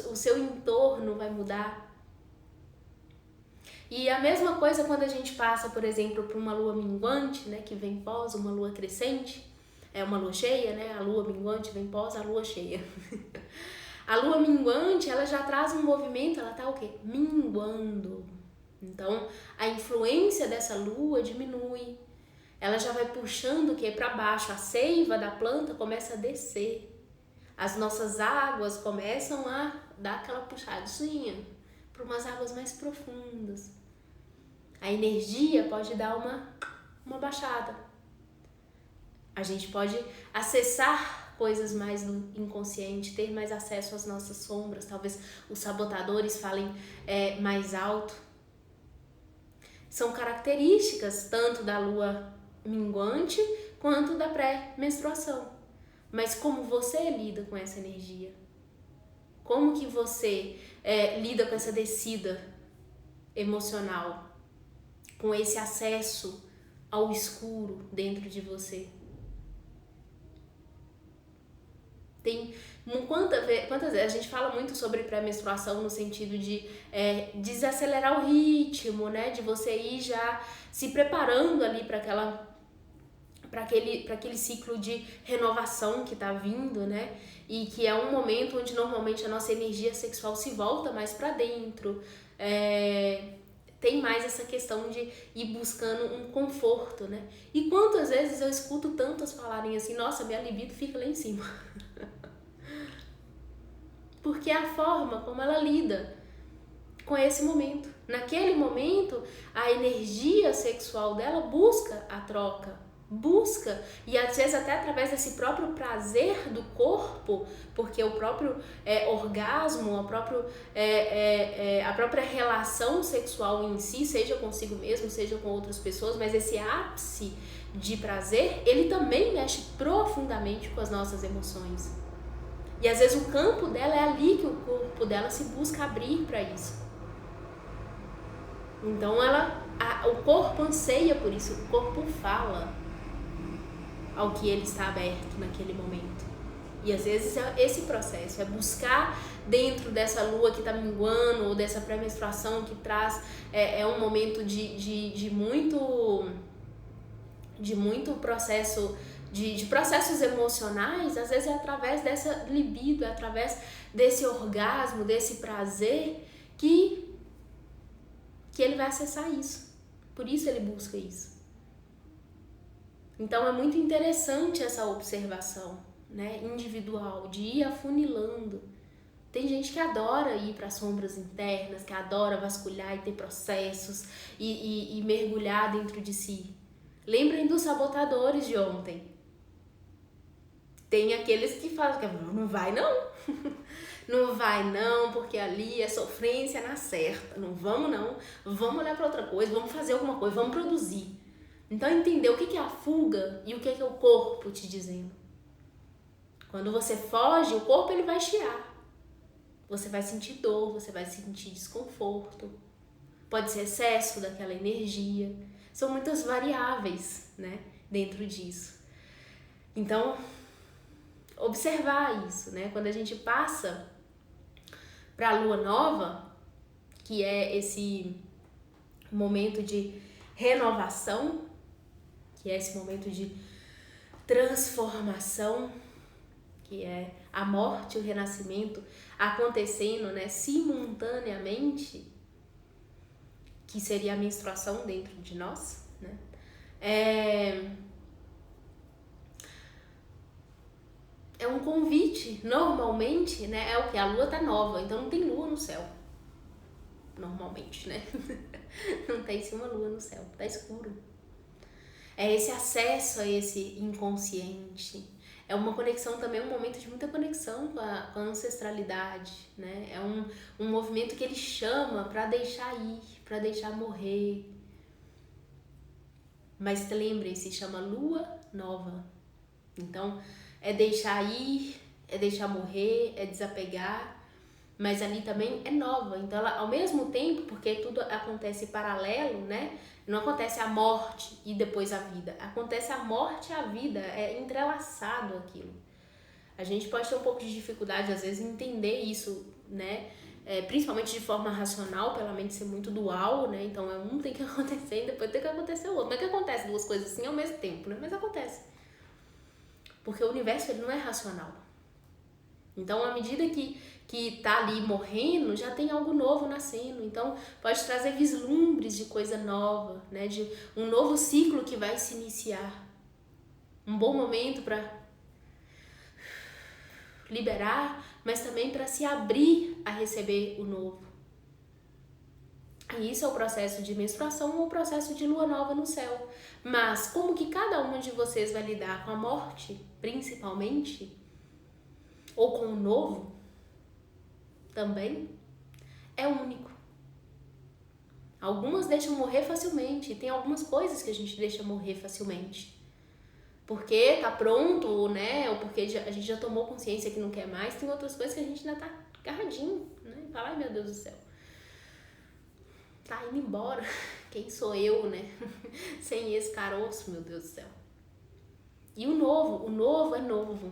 o seu entorno vai mudar. E a mesma coisa quando a gente passa, por exemplo, por uma lua minguante, né, que vem pós uma lua crescente, é uma lua cheia, né, a lua minguante vem pós a lua cheia. A lua minguante, ela já traz um movimento, ela tá o quê? Minguando. Então, a influência dessa lua diminui. Ela já vai puxando o quê? Para baixo. A seiva da planta começa a descer. As nossas águas começam a dar aquela puxadinha para umas águas mais profundas. A energia pode dar uma baixada. A gente pode acessar coisas mais do inconsciente, ter mais acesso às nossas sombras. Talvez os sabotadores falem mais alto. São características tanto da lua minguante quanto da pré-menstruação. Mas como você lida com essa energia? Como que você lida com essa descida emocional? Com esse acesso ao escuro dentro de você? Tem quantas vezes a gente fala muito sobre pré-menstruação no sentido de desacelerar o ritmo, né? De você ir já se preparando ali para aquele ciclo de renovação que tá vindo, né? E que é um momento onde normalmente a nossa energia sexual se volta mais para dentro. Tem mais essa questão de ir buscando um conforto, né? E quantas vezes eu escuto tantas falarem assim, nossa, minha libido fica lá em cima. Porque é a forma como ela lida com esse momento. Naquele momento, a energia sexual dela busca a troca, busca, e às vezes até através desse próprio prazer do corpo, porque o próprio orgasmo, a própria relação sexual em si, seja consigo mesmo, seja com outras pessoas, mas esse ápice de prazer, ele também mexe profundamente com as nossas emoções. E às vezes o campo dela é ali que o corpo dela se busca abrir para isso. Então o corpo anseia por isso, o corpo fala ao que ele está aberto naquele momento. E às vezes é esse processo, é buscar dentro dessa lua que está minguando, ou dessa pré-menstruação que traz um momento de muito processo, de processos emocionais. Às vezes é através dessa libido, é através desse orgasmo, desse prazer que ele vai acessar isso. Por isso ele busca isso. Então é muito interessante essa observação, né, individual, de ir afunilando. Tem gente que adora ir para sombras internas, que adora vasculhar e ter processos e mergulhar dentro de si. Lembrem dos sabotadores de ontem. Tem aqueles que falam que não vai não, não vai não, porque ali é sofrência na certa, não vamos não, vamos olhar para outra coisa, vamos fazer alguma coisa, vamos produzir. Então entender o que é a fuga e o que é o corpo te dizendo. Quando você foge, o corpo ele vai chiar. Você vai sentir dor, você vai sentir desconforto. Pode ser excesso daquela energia. São muitas variáveis, né, dentro disso. Então, observar isso, né? Quando a gente passa para a lua nova, que é esse momento de renovação, que é esse momento de transformação, que é a morte e o renascimento acontecendo, né, simultaneamente, que seria a menstruação dentro de nós, né? É um convite, normalmente, né? É o que? A lua tá nova, então não tem lua no céu. Normalmente, né? Não tem uma lua no céu, tá escuro. É esse acesso a esse inconsciente. É uma conexão também, um momento de muita conexão com a ancestralidade, né? É um movimento que ele chama para deixar ir, para deixar morrer. Mas lembrem-se, chama lua nova. Então, é deixar ir, é deixar morrer, é desapegar, mas ali também é nova. Então, ela, ao mesmo tempo, porque tudo acontece paralelo, né? Não acontece a morte e depois a vida. Acontece a morte e a vida, é entrelaçado aquilo. A gente pode ter um pouco de dificuldade, às vezes, em entender isso, né? Principalmente de forma racional, pela mente ser muito dual, né? Então, um tem que acontecer e depois tem que acontecer o outro. Não é que acontece duas coisas assim ao mesmo tempo, né? Mas acontece. Porque o universo, ele não é racional. Então, à medida que tá ali morrendo, já tem algo novo nascendo. Então, pode trazer vislumbres de coisa nova, né? De um novo ciclo que vai se iniciar. Um bom momento para liberar, mas também para se abrir a receber o novo. E isso é o processo de menstruação ou o processo de lua nova no céu. Mas como que cada uma de vocês vai lidar com a morte, principalmente, ou com o novo, também, é único. Algumas deixam morrer facilmente, e tem algumas coisas que a gente deixa morrer facilmente. Porque tá pronto, né? Ou porque a gente já tomou consciência que não quer mais. Tem outras coisas que a gente ainda tá agarradinho, né? Fala, ai meu Deus do céu. Tá indo embora. Quem sou eu, né? Sem esse caroço, meu Deus do céu. E o novo é novo.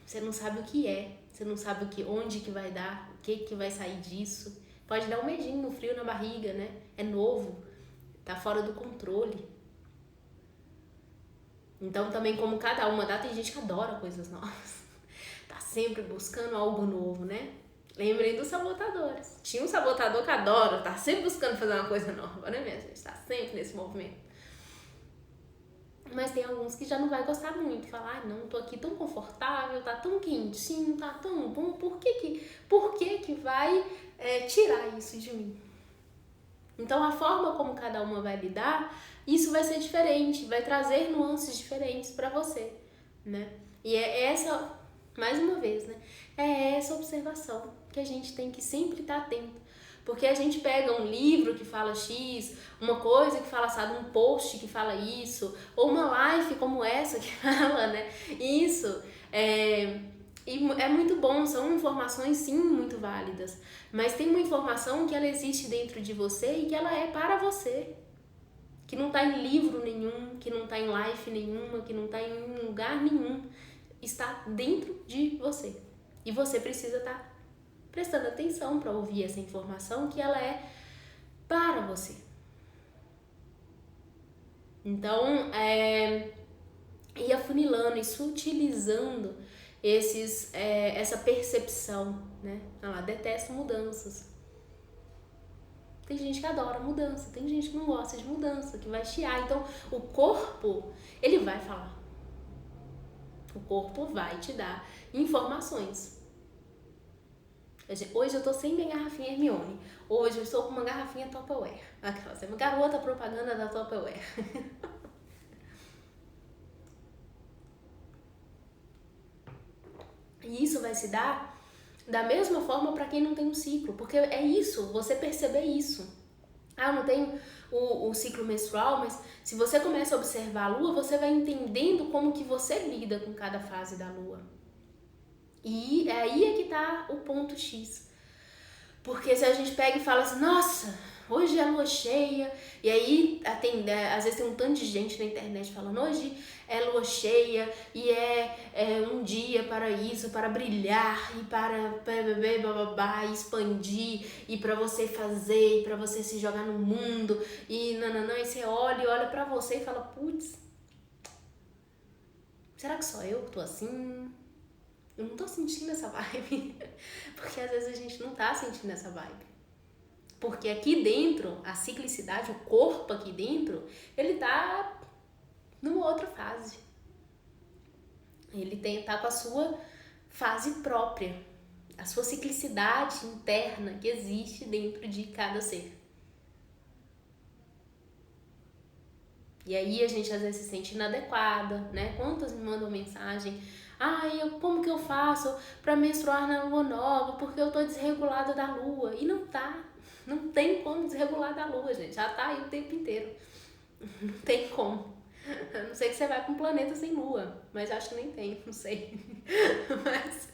Você não sabe o que é. Você não sabe onde que vai dar, o que vai sair disso. Pode dar um medinho, um frio na barriga, né? É novo. Tá fora do controle. Então, também, como cada uma dá, tem gente que adora coisas novas. Tá sempre buscando algo novo, né? Lembrem dos sabotadores. Tinha um sabotador que adora, tá sempre buscando fazer uma coisa nova, né, minha gente? Tá sempre nesse movimento. Mas tem alguns que já não vai gostar muito. Falar, ai, não, tô aqui tão confortável, tá tão quentinho, tá tão bom. Por que vai tirar isso de mim? Então, a forma como cada uma vai lidar, isso vai ser diferente, vai trazer nuances diferentes para você, né? E é essa, mais uma vez, né? É essa observação que a gente tem que sempre estar atento. Porque a gente pega um livro que fala X, uma coisa que fala, sabe, um post que fala isso, ou uma live como essa que fala, né? Isso, e é muito bom, são informações sim muito válidas, mas tem uma informação que ela existe dentro de você e que ela é para você, que não está em livro nenhum, que não está em live nenhuma, que não está em lugar nenhum, está dentro de você. E você precisa estar prestando atenção para ouvir essa informação que ela é para você. Então, ir afunilando e sutilizando essa percepção, né? Ela detesta mudanças. Tem gente que adora mudança, tem gente que não gosta de mudança, que vai chiar. Então, o corpo, ele vai falar. O corpo vai te dar informações. Hoje eu tô sem minha garrafinha Hermione. Hoje eu estou com uma garrafinha Tupperware. Aquela, uma garota propaganda da Tupperware. E isso vai se dar da mesma forma para quem não tem um ciclo. Porque é isso, você perceber isso. Ah, eu não tenho o ciclo menstrual, mas se você começa a observar a lua, você vai entendendo como que você lida com cada fase da lua. E aí é que tá o ponto X. Porque se a gente pega e fala assim, nossa, hoje é a lua cheia, e aí às vezes tem um tanto de gente na internet falando, hoje é lua cheia, e é um dia para isso, para brilhar, e para bababá, expandir, e para você fazer, e para você se jogar no mundo, e nananã, e você olha pra você e fala, putz, será que só eu que tô assim? Eu não tô sentindo essa vibe. Porque às vezes a gente não tá sentindo essa vibe. Porque aqui dentro, a ciclicidade, o corpo aqui dentro, ele tá numa outra fase. Ele tá com a sua fase própria. A sua ciclicidade interna que existe dentro de cada ser. E aí a gente às vezes se sente inadequada, né? Quantas me mandam mensagem... como que eu faço pra menstruar na lua nova? Porque eu tô desregulada da lua. E não tá. Não tem como desregular da lua, gente. Já tá aí o tempo inteiro. Não tem como. A não sei que você vai pra um planeta sem lua. Mas acho que nem tem, não sei. Mas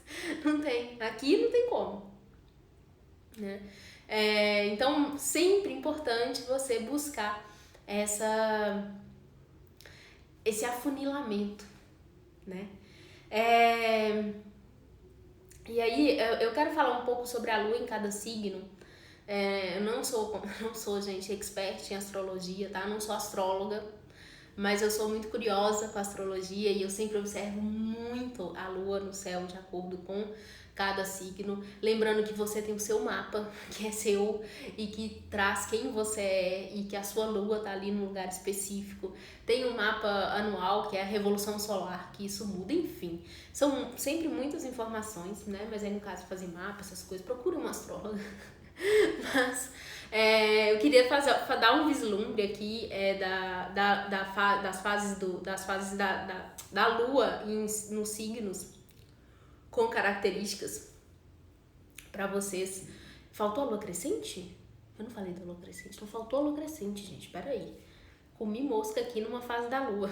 não tem. Aqui não tem como. Né? Então, sempre importante você buscar esse afunilamento. né? E aí, eu quero falar um pouco sobre a lua em cada signo. Eu não sou, gente, expert em astrologia, tá? Não sou astróloga, mas eu sou muito curiosa com a astrologia e eu sempre observo muito a lua no céu de acordo com cada signo. Lembrando que você tem o seu mapa, que é seu e que traz quem você é e que a sua lua tá ali num lugar específico. Tem um mapa anual, que é a revolução solar, que isso muda, enfim. São sempre muitas informações, né? Mas aí no caso de fazer mapa, essas coisas, procura uma astróloga. Mas eu queria dar um vislumbre aqui das fases da lua nos signos com características para vocês. Faltou a lua crescente? Eu não falei da lua crescente, não faltou a lua crescente, gente, peraí. Comi mosca aqui numa fase da lua.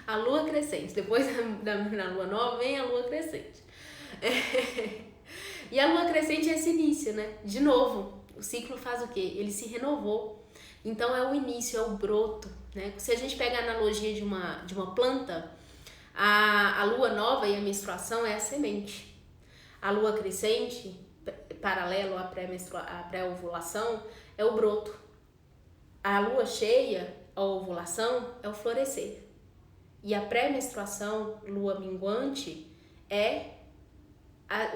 A lua crescente, depois da lua nova vem a lua crescente. E a lua crescente é esse início, né? De novo, o ciclo faz o quê? Ele se renovou. Então é o início, é o broto, né? Se a gente pega a analogia de uma planta, a lua nova e a menstruação é a semente. A lua crescente, paralelo à pré-ovulação, é o broto. A lua cheia, a ovulação, é o florescer. E a pré-menstruação, lua minguante, é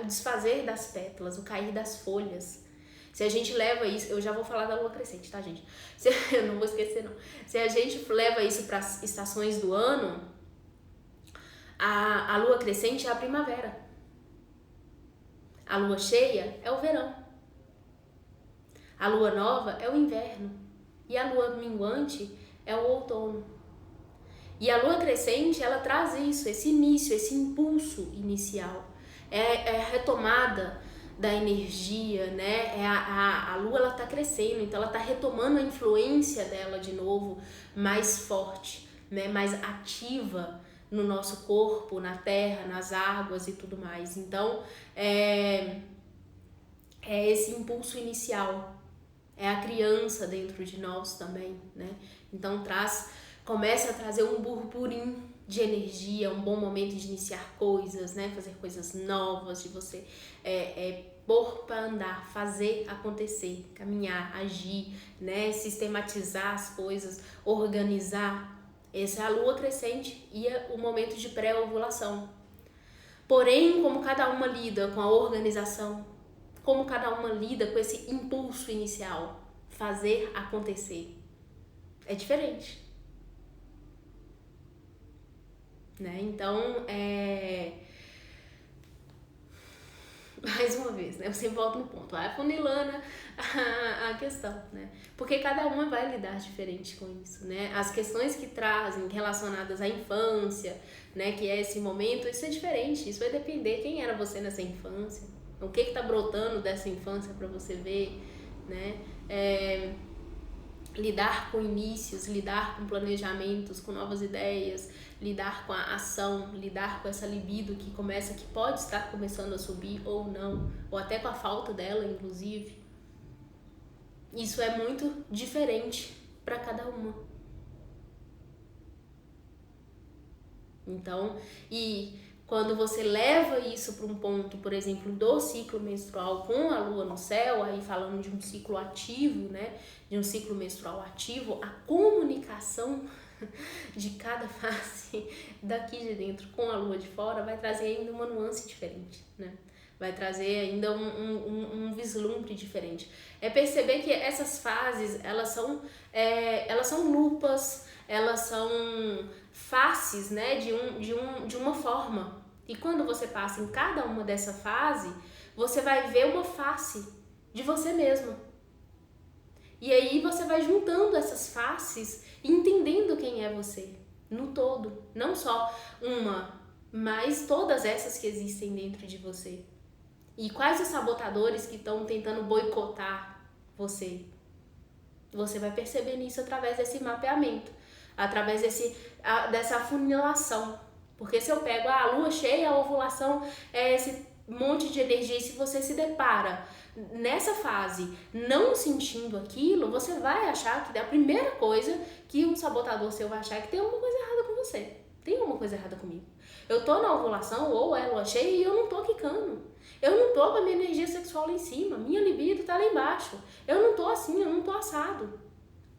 o desfazer das pétalas, o cair das folhas. Se a gente leva isso, eu já vou falar da lua crescente, tá, gente? Eu não vou esquecer, não. Se a gente leva isso para as estações do ano, a lua crescente é a primavera. A lua cheia é o verão. A lua nova é o inverno. E a lua minguante é o outono. E a lua crescente, ela traz isso, esse início, esse impulso inicial. É a retomada da energia, né? A lua, ela tá crescendo, então ela tá retomando a influência dela de novo, mais forte, né? Mais ativa no nosso corpo, na terra, nas águas e tudo mais. Então, é esse impulso inicial. É a criança dentro de nós também, né? Então começa a trazer um burburinho de energia, um bom momento de iniciar coisas, né? Fazer coisas novas, de você pôr para andar, fazer acontecer, caminhar, agir, né? Sistematizar as coisas, organizar. Essa é a lua crescente e é o momento de pré-ovulação. Porém, como cada uma lida com a organização, como cada uma lida com esse impulso inicial, fazer acontecer, é diferente. Né? Então, mais uma vez, né? Eu sempre volto no ponto, vai afunilando a questão, né? Porque cada uma vai lidar diferente com isso, né? As questões que trazem relacionadas à infância, né? Que é esse momento, isso é diferente, isso vai depender quem era você nessa infância, o que tá brotando dessa infância para você ver, né? Lidar com inícios, lidar com planejamentos, com novas ideias, lidar com a ação, lidar com essa libido que pode estar começando a subir ou não, ou até com a falta dela, inclusive. Isso é muito diferente para cada uma. Então, e quando você leva isso para um ponto, por exemplo, do ciclo menstrual com a lua no céu, aí falando de um ciclo ativo, né? De um ciclo menstrual ativo, a comunicação de cada fase daqui de dentro com a lua de fora vai trazer ainda uma nuance diferente, né? Vai trazer ainda um vislumbre diferente. É perceber que essas fases, elas são lupas, elas são faces, né, de uma forma. E quando você passa em cada uma dessa fase, você vai ver uma face de você mesmo. E aí você vai juntando essas faces e entendendo quem é você no todo. Não só uma, mas todas essas que existem dentro de você. E quais os sabotadores que estão tentando boicotar você? Você vai perceber nisso através desse mapeamento, através dessa afunilação. Porque se eu pego a lua cheia, a ovulação é esse monte de energia, e se você se depara nessa fase não sentindo aquilo, você vai achar que a primeira coisa que um sabotador seu vai achar é que tem alguma coisa errada com você. Tem alguma coisa errada comigo. Eu tô na ovulação ou é lua cheia e eu não tô quicando. Eu não tô com a minha energia sexual lá em cima. Minha libido tá lá embaixo. Eu não tô assim, eu não tô assado.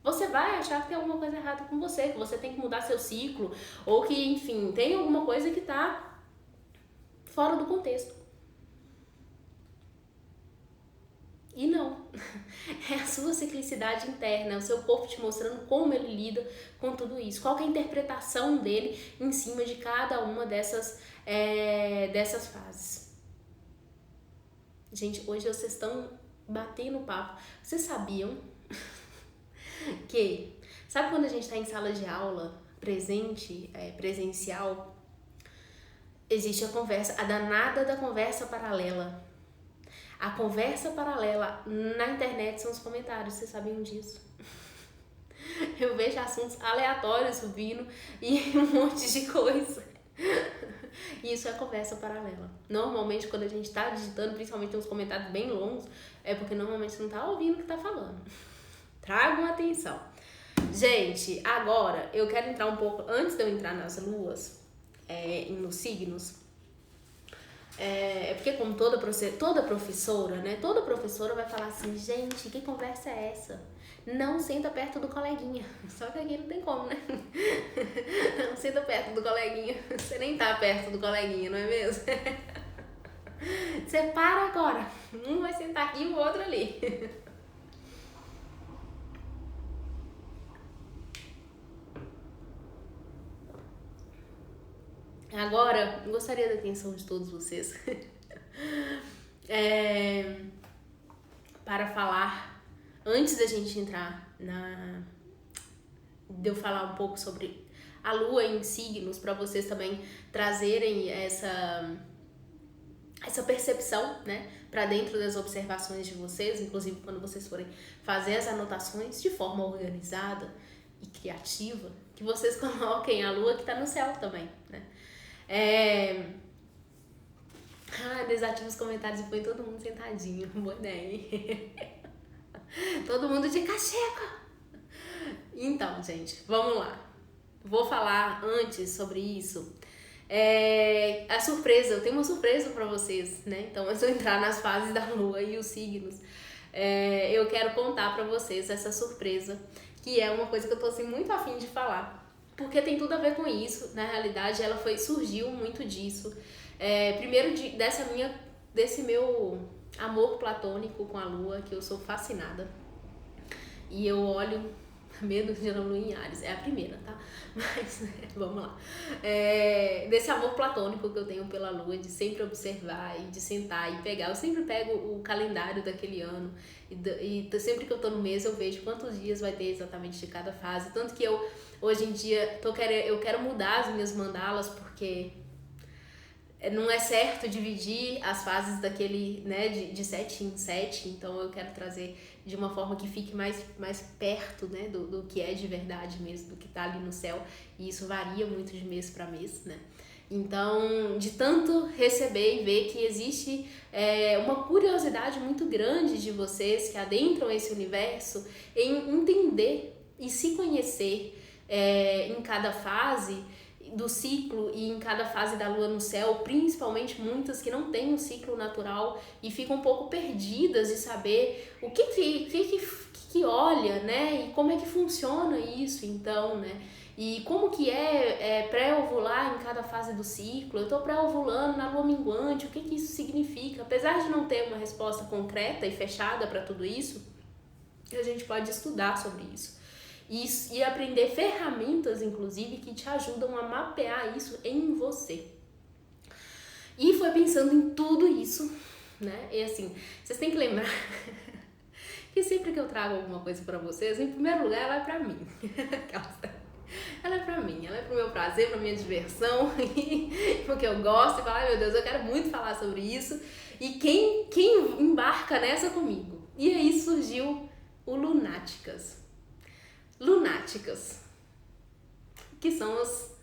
Você vai achar que tem alguma coisa errada com você, que você tem que mudar seu ciclo, ou que, enfim, tem alguma coisa que tá fora do contexto. E não. É a sua ciclicidade interna, é o seu corpo te mostrando como ele lida com tudo isso. Qual que é a interpretação dele em cima de cada uma dessas fases. Gente, hoje vocês estão batendo papo. Vocês sabiam que... Sabe quando a gente está em sala de aula, presencial, existe a danada da conversa paralela. A conversa paralela na internet são os comentários, vocês sabiam disso? Eu vejo assuntos aleatórios subindo e um monte de coisa. E isso é conversa paralela. Normalmente, quando a gente tá digitando, principalmente uns comentários bem longos, é porque normalmente você não tá ouvindo o que tá falando. Tragam atenção. Gente, agora eu quero entrar um pouco, antes de eu entrar nas luas, nos signos, porque como toda professora, né? Toda professora vai falar assim, gente, que conversa é essa? Não senta perto do coleguinha. Só que aqui não tem como, né? Não senta perto do coleguinha. Você nem tá perto do coleguinha, não é mesmo? Você para agora. Um vai sentar aqui e o outro ali. Agora, eu gostaria da atenção de todos vocês para falar, antes da gente entrar de eu falar um pouco sobre a lua em signos, para vocês também trazerem essa percepção, né, para dentro das observações de vocês, inclusive quando vocês forem fazer as anotações de forma organizada e criativa, que vocês coloquem a lua que tá no céu também, né? Desativa os comentários e põe todo mundo sentadinho. Boa ideia. Todo mundo de cacheco. Então, gente, vamos lá. Vou falar antes sobre isso. A surpresa, eu tenho uma surpresa pra vocês, né? Então, antes de eu entrar nas fases da lua e os signos, eu quero contar pra vocês essa surpresa, que é uma coisa que eu tô assim muito afim de falar. Porque tem tudo a ver com isso, na realidade surgiu muito disso. Primeiro desse meu amor platônico com a lua, que eu sou fascinada. E eu olho, medo de lua em Áries, é a primeira, tá? Mas vamos lá. Desse amor platônico que eu tenho pela lua, de sempre observar e de sentar e pegar. Eu sempre pego o calendário daquele ano e sempre que eu tô no mês eu vejo quantos dias vai ter exatamente de cada fase. Tanto que eu, hoje em dia, eu quero mudar as minhas mandalas, porque não é certo dividir as fases daquele, né, de 7 em 7, então eu quero trazer de uma forma que fique mais perto, né, do que é de verdade mesmo, do que tá ali no céu, e isso varia muito de mês para mês, né. Então, de tanto receber e ver que existe uma curiosidade muito grande de vocês que adentram esse universo em entender e se conhecer em cada fase do ciclo e em cada fase da lua no céu, principalmente muitas que não têm um ciclo natural e ficam um pouco perdidas de saber o que olha, né, e como é que funciona isso, então, né, e como que é pré-ovular em cada fase do ciclo. Eu tô pré-ovulando na lua minguante, o que isso significa? Apesar de não ter uma resposta concreta e fechada para tudo isso, a gente pode estudar sobre isso. E aprender ferramentas, inclusive, que te ajudam a mapear isso em você. E foi pensando em tudo isso, né? E assim, vocês têm que lembrar que sempre que eu trago alguma coisa pra vocês, em primeiro lugar, ela é pra mim. Ela é pra mim, ela é pro meu prazer, pra minha diversão, porque eu gosto e falo, ai meu Deus, eu quero muito falar sobre isso. E quem embarca nessa comigo? E aí surgiu o Lunáticas. Lunáticas, que são as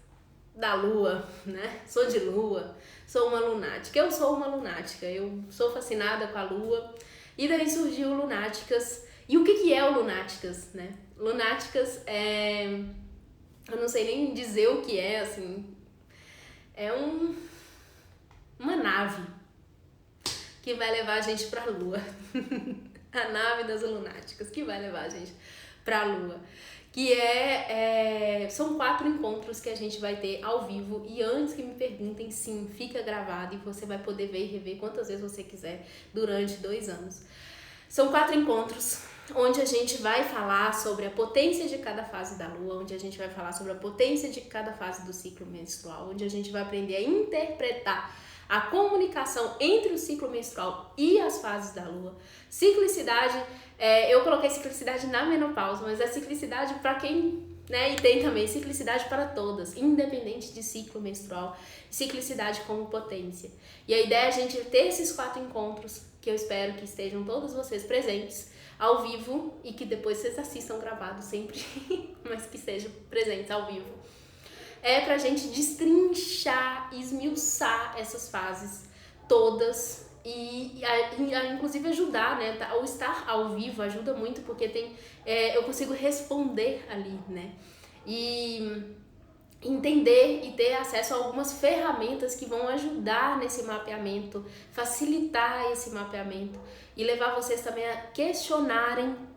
da lua, né? Sou de lua, sou uma lunática. Eu sou uma lunática, eu sou fascinada com a lua. E daí surgiu o Lunáticas. E o que é o Lunáticas, né? Lunáticas eu não sei nem dizer o que é, assim, é uma nave que vai levar a gente pra Lua. A nave das lunáticas que vai levar a gente pra Lua. Que são 4 encontros que a gente vai ter ao vivo. E antes que me perguntem, sim, fica gravado e você vai poder ver e rever quantas vezes você quiser durante 2 anos. São 4 encontros onde a gente vai falar sobre a potência de cada fase da Lua, onde a gente vai falar sobre a potência de cada fase do ciclo menstrual, onde a gente vai aprender a interpretar a comunicação entre o ciclo menstrual e as fases da Lua. Ciclicidade, eu coloquei ciclicidade na menopausa, mas é ciclicidade para quem, né? E tem também ciclicidade para todas, independente de ciclo menstrual, ciclicidade como potência. E a ideia é a gente ter esses 4 encontros, que eu espero que estejam todos vocês presentes ao vivo e que depois vocês assistam gravado sempre, mas que sejam presentes ao vivo. É pra gente destrinchar, esmiuçar essas fases todas e inclusive ajudar, né? O estar ao vivo ajuda muito porque eu consigo responder ali, né? E entender e ter acesso a algumas ferramentas que vão ajudar nesse mapeamento, facilitar esse mapeamento e levar vocês também a questionarem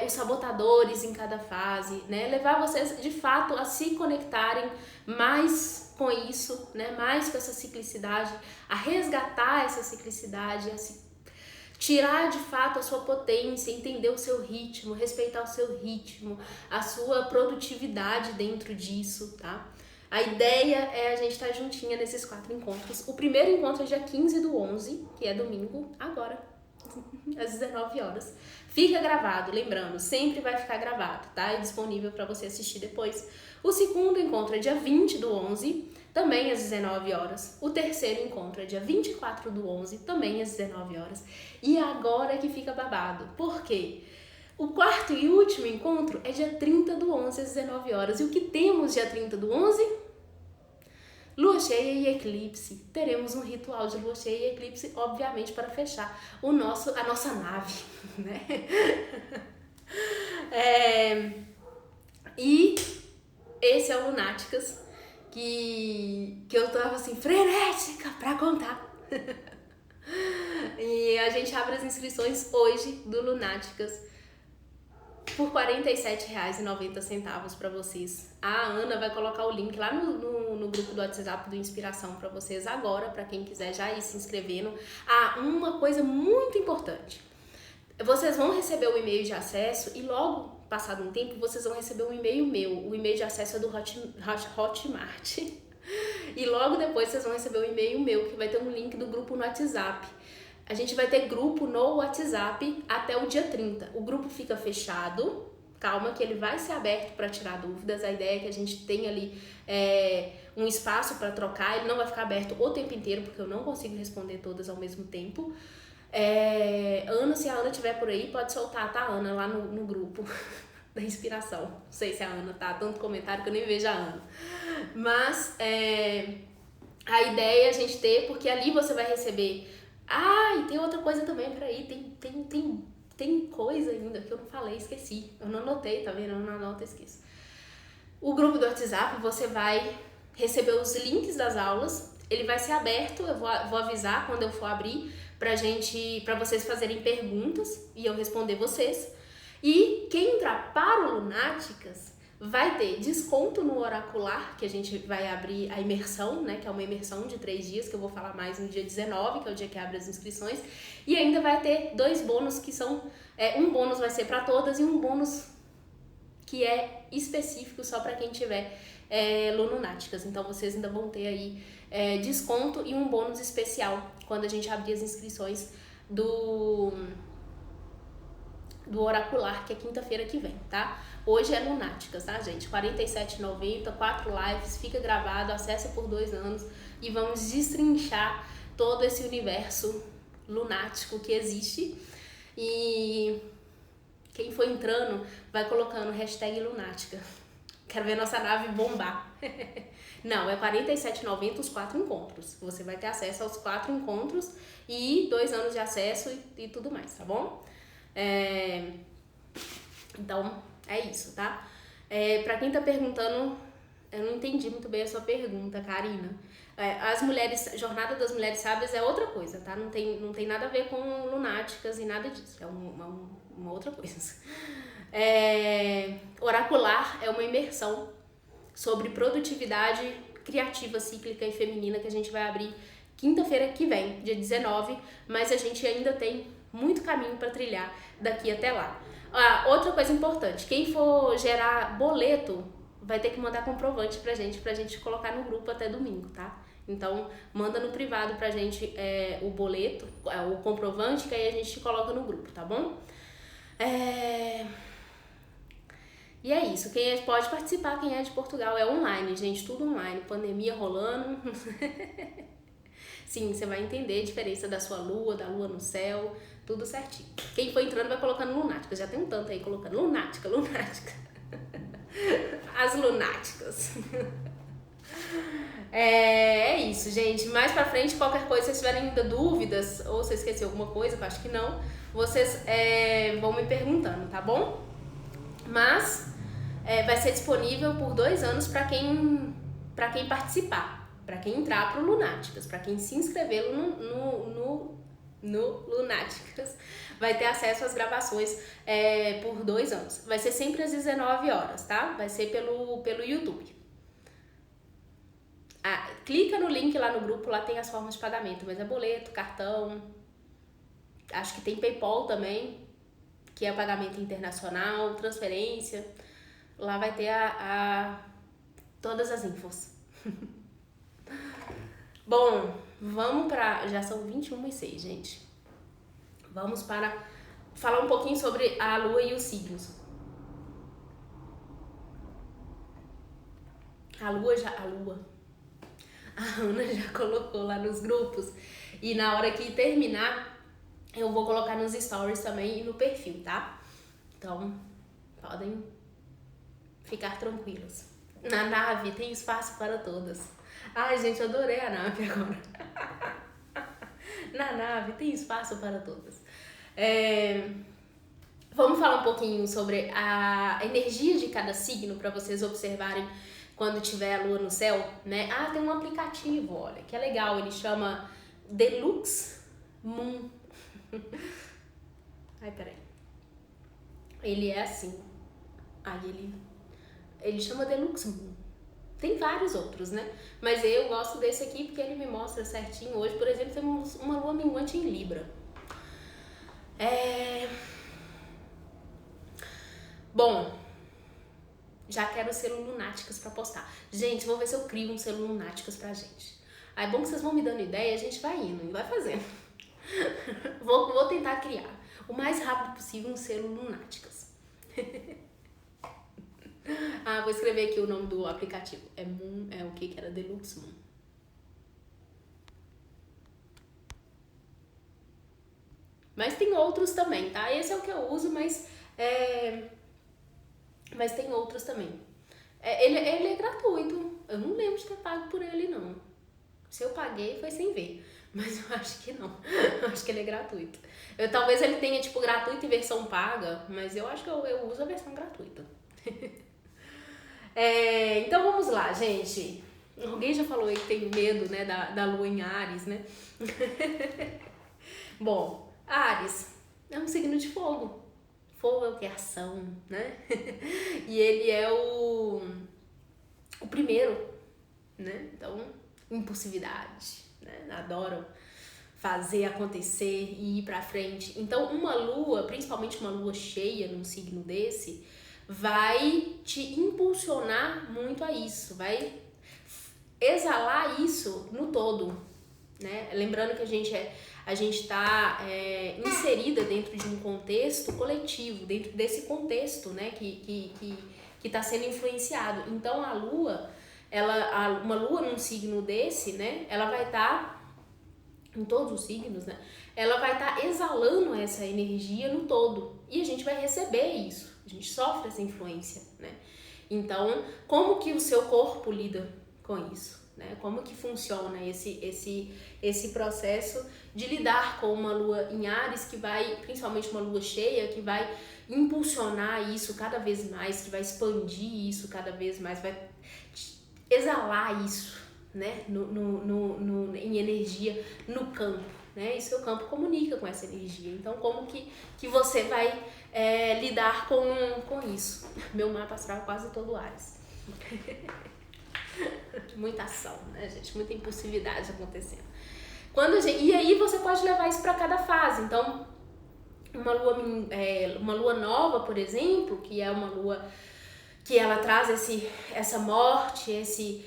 os sabotadores em cada fase, né? Levar vocês de fato a se conectarem mais com isso, né? Mais com essa ciclicidade, a resgatar essa ciclicidade, a se tirar de fato a sua potência, entender o seu ritmo, respeitar o seu ritmo, a sua produtividade dentro disso, tá? A ideia é a gente estar juntinha nesses 4 encontros. O primeiro encontro é dia 15/11, que é domingo, agora, às 19 horas. Fica gravado, lembrando, sempre vai ficar gravado, tá? É disponível para você assistir depois. O segundo encontro é dia 20/11, também às 19 horas. O terceiro encontro é dia 24/11, também às 19 horas. E agora é que fica babado. Por quê? O quarto e último encontro é dia 30/11, às 19 horas. E o que temos dia 30/11? Lua cheia e eclipse. Teremos um ritual de lua cheia e eclipse, obviamente, para fechar a nossa nave, né? E esse é o Lunáticas, que eu tava assim, frenética pra contar. E a gente abre as inscrições hoje do Lunáticas por R$ 47,90 para vocês. A Ana vai colocar o link lá no grupo do WhatsApp do Inspiração para vocês agora, para quem quiser já ir se inscrevendo. Uma coisa muito importante. Vocês vão receber o e-mail de acesso e logo, passado um tempo, vocês vão receber um e-mail meu. O e-mail de acesso é do Hotmart. E logo depois vocês vão receber um e-mail meu, que vai ter um link do grupo no WhatsApp. A gente vai ter grupo no WhatsApp até o dia 30. O grupo fica fechado, calma que ele vai ser aberto para tirar dúvidas. A ideia é que a gente tenha ali um espaço para trocar. Ele não vai ficar aberto o tempo inteiro, porque eu não consigo responder todas ao mesmo tempo. Ana, se a Ana estiver por aí, pode soltar, tá, Ana, lá no grupo da Inspiração. Não sei se a Ana tá, tanto comentário que eu nem vejo a Ana. Mas a ideia é a gente ter, porque ali você vai receber... e tem outra coisa também, peraí, tem coisa ainda que eu não falei, esqueci. Eu não anotei, tá vendo? Eu não anoto, esqueço. O grupo do WhatsApp, você vai receber os links das aulas, ele vai ser aberto, eu vou avisar quando eu for abrir pra vocês fazerem perguntas e eu responder vocês. E quem entrar para o Lunáticas vai ter desconto no Oracular, que a gente vai abrir a imersão, né, que é uma imersão de 3 dias, que eu vou falar mais no dia 19, que é o dia que abre as inscrições, e ainda vai ter 2 bônus que são, um bônus vai ser para todas e um bônus que é específico só para quem tiver Lunáticas. Então vocês ainda vão ter aí desconto e um bônus especial quando a gente abrir as inscrições do Oracular, que é quinta-feira que vem, tá? Hoje é Lunáticas, tá, gente? R$ 47,90, 4 lives, fica gravado, acessa por 2 anos e vamos destrinchar todo esse universo lunático que existe. E quem for entrando, vai colocando #lunática. Quero ver nossa nave bombar. Não, é R$ 47,90 os 4 encontros. Você vai ter acesso aos 4 encontros e 2 anos de acesso e tudo mais, tá bom? Então, é isso, tá? Pra quem tá perguntando, eu não entendi muito bem a sua pergunta, Karina. As mulheres, Jornada das Mulheres Sábias é outra coisa, tá? Não tem nada a ver com lunáticas e nada disso. É uma outra coisa. Oracular é uma imersão sobre produtividade criativa, cíclica e feminina que a gente vai abrir quinta-feira que vem, dia 19, mas a gente ainda tem muito caminho para trilhar daqui até lá. Outra coisa importante, quem for gerar boleto vai ter que mandar comprovante pra gente colocar no grupo até domingo, tá? Então, manda no privado pra gente o boleto, o comprovante, que aí a gente coloca no grupo, tá bom? E é isso, pode participar, quem é de Portugal, é online, gente, tudo online, pandemia rolando. Sim, você vai entender a diferença da sua lua, da lua no céu, tudo certinho. Quem for entrando vai colocando lunática, já tem um tanto aí colocando lunática. As lunáticas. É isso, gente. Mais pra frente, qualquer coisa, se vocês tiverem ainda dúvidas, ou se esqueceu alguma coisa, que eu acho que não, vocês vão me perguntando, tá bom? Mas vai ser disponível por 2 anos pra quem participar, pra quem entrar pro Lunáticas, pra quem se inscrever no Lunáticas, vai ter acesso às gravações por 2 anos. Vai ser sempre às 19 horas, tá? Vai ser pelo YouTube. Clica no link lá no grupo, lá tem as formas de pagamento, mas é boleto, cartão, acho que tem PayPal também, que é pagamento internacional, transferência, lá vai ter todas as infos. Bom, vamos já são 21h06, gente. Vamos para falar um pouquinho sobre a lua e os signos. A Ana já colocou lá nos grupos. E na hora que terminar, eu vou colocar nos stories também e no perfil, tá? Então, podem ficar tranquilos. Na nave tem espaço para todas. Ai, gente, eu adorei a nave agora. Na nave tem espaço para todas. Vamos falar um pouquinho sobre a energia de cada signo para vocês observarem quando tiver a lua no céu, né? Tem um aplicativo, olha, que é legal, ele chama Deluxe Moon. Ai, peraí. Ele é assim. Ele chama Deluxe Moon. Tem vários outros, né? Mas eu gosto desse aqui porque ele me mostra certinho. Hoje, por exemplo, temos uma lua minguante em Libra. Bom, já quero selo Lunáticas pra postar. Gente, vou ver se eu crio um selo Lunáticas pra gente. Aí é bom que vocês vão me dando ideia, a gente vai indo e vai fazendo. Vou tentar criar o mais rápido possível um selo Lunáticas. Vou escrever aqui o nome do aplicativo. Moon, o que era? Deluxe Moon. Mas tem outros também, tá? Esse é o que eu uso, mas tem outros também. Ele é gratuito. Eu não lembro de ter pago por ele, não. Se eu paguei, foi sem ver. Mas eu acho que não. Eu acho que ele é gratuito. Talvez ele tenha, tipo, gratuito e versão paga, mas eu acho que eu uso a versão gratuita. Então vamos lá, gente. Alguém já falou aí que tem medo, né, da lua em Áries, né? Bom, Áries é um signo de fogo. Fogo é o que? Ação, né? E ele é o primeiro, né? Então, impulsividade, né? Adoram fazer acontecer e ir pra frente. Então, uma lua, principalmente uma lua cheia num signo desse, vai te impulsionar muito a isso, vai exalar isso no todo, né? Lembrando que a gente está inserida dentro de um contexto coletivo, dentro desse contexto, né, que está sendo influenciado. Então a lua, uma lua num signo desse, né, ela vai estar em todos os signos, né, ela vai estar exalando essa energia no todo e a gente vai receber isso, a gente sofre essa influência, né. Então, como que o seu corpo lida com isso? né? Como que funciona esse processo de lidar com uma lua em Áries que vai, principalmente uma lua cheia, que vai impulsionar isso cada vez mais, que vai expandir isso cada vez mais, vai exalar isso, né? Em energia no campo, né? E seu campo comunica com essa energia. Então, como que você vai lidar com isso? Meu mapa astral é quase todo Áries. Muita ação, né, gente? Muita impulsividade acontecendo. E aí você pode levar isso para cada fase. Então, uma lua nova, por exemplo, que é uma lua que ela traz essa morte, esse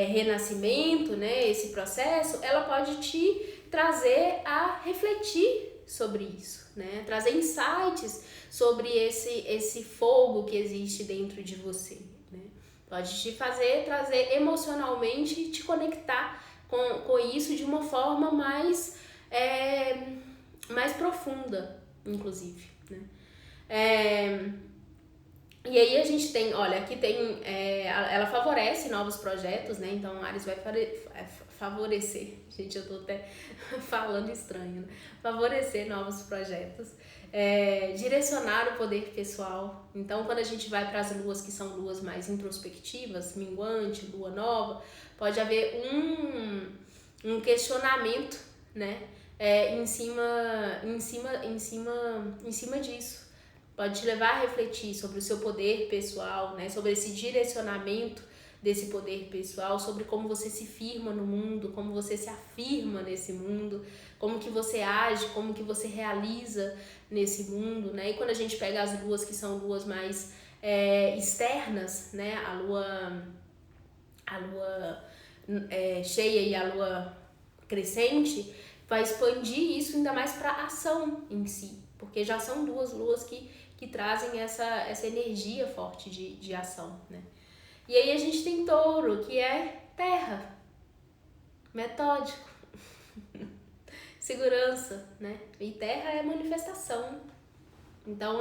renascimento, né, esse processo, ela pode te trazer a refletir sobre isso, né? Trazer insights sobre esse fogo que existe dentro de você, né? Pode te trazer emocionalmente, te conectar com isso de uma forma mais profunda, inclusive, né? E aí a gente tem, olha, aqui tem, ela favorece novos projetos, né? Então, Áries vai favorecer, gente, eu tô até falando estranho, né? Favorecer novos projetos, direcionar o poder pessoal. Então, quando a gente vai para as luas que são luas mais introspectivas, minguante, lua nova, pode haver um questionamento, né? Em cima disso. Pode te levar a refletir sobre o seu poder pessoal, né? Sobre esse direcionamento desse poder pessoal, sobre como você se firma no mundo, como você se afirma nesse mundo, como que você age, como que você realiza nesse mundo, né? E quando a gente pega as luas que são luas mais externas, né? A lua cheia e a lua crescente, vai expandir isso ainda mais para a ação em si, porque já são duas luas que trazem essa energia forte de ação, né? E aí a gente tem Touro, que é terra, metódico, segurança, né? E terra é manifestação. Então,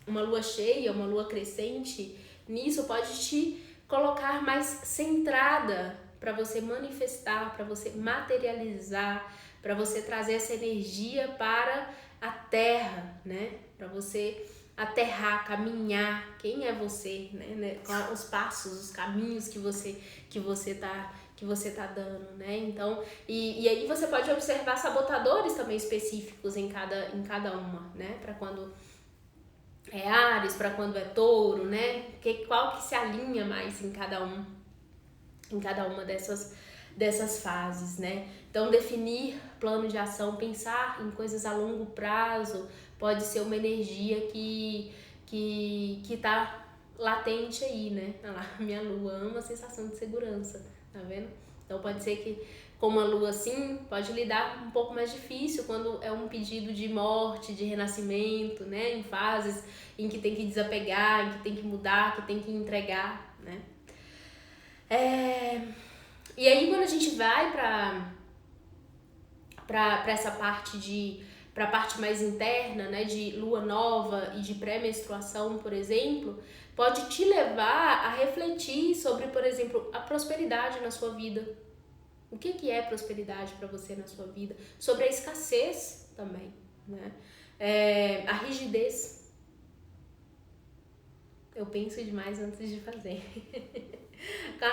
uma lua cheia, uma lua crescente, nisso pode te colocar mais centrada para você manifestar, para você materializar, para você trazer essa energia para a terra, né? Para você aterrar, caminhar, quem é você, né? Os passos, os caminhos que você tá dando, né? Então, e aí você pode observar sabotadores também específicos em cada uma, né? Para quando é Áries, para quando é Touro, né? Qual que se alinha mais em cada uma dessas fases, né? Então, definir plano de ação, pensar em coisas a longo prazo, pode ser uma energia que tá latente aí, né? Olha lá, minha lua ama a sensação de segurança, tá vendo? Então, pode ser que com uma lua assim, pode lidar um pouco mais difícil quando é um pedido de morte, de renascimento, né? Em fases em que tem que desapegar, em que tem que mudar, que tem que entregar, né? E aí, quando a gente vai pra essa parte pra parte mais interna, né, de lua nova e de pré-menstruação, por exemplo, pode te levar a refletir sobre, por exemplo, a prosperidade na sua vida. O que é prosperidade para você na sua vida? Sobre a escassez também, né? A rigidez. Eu penso demais antes de fazer.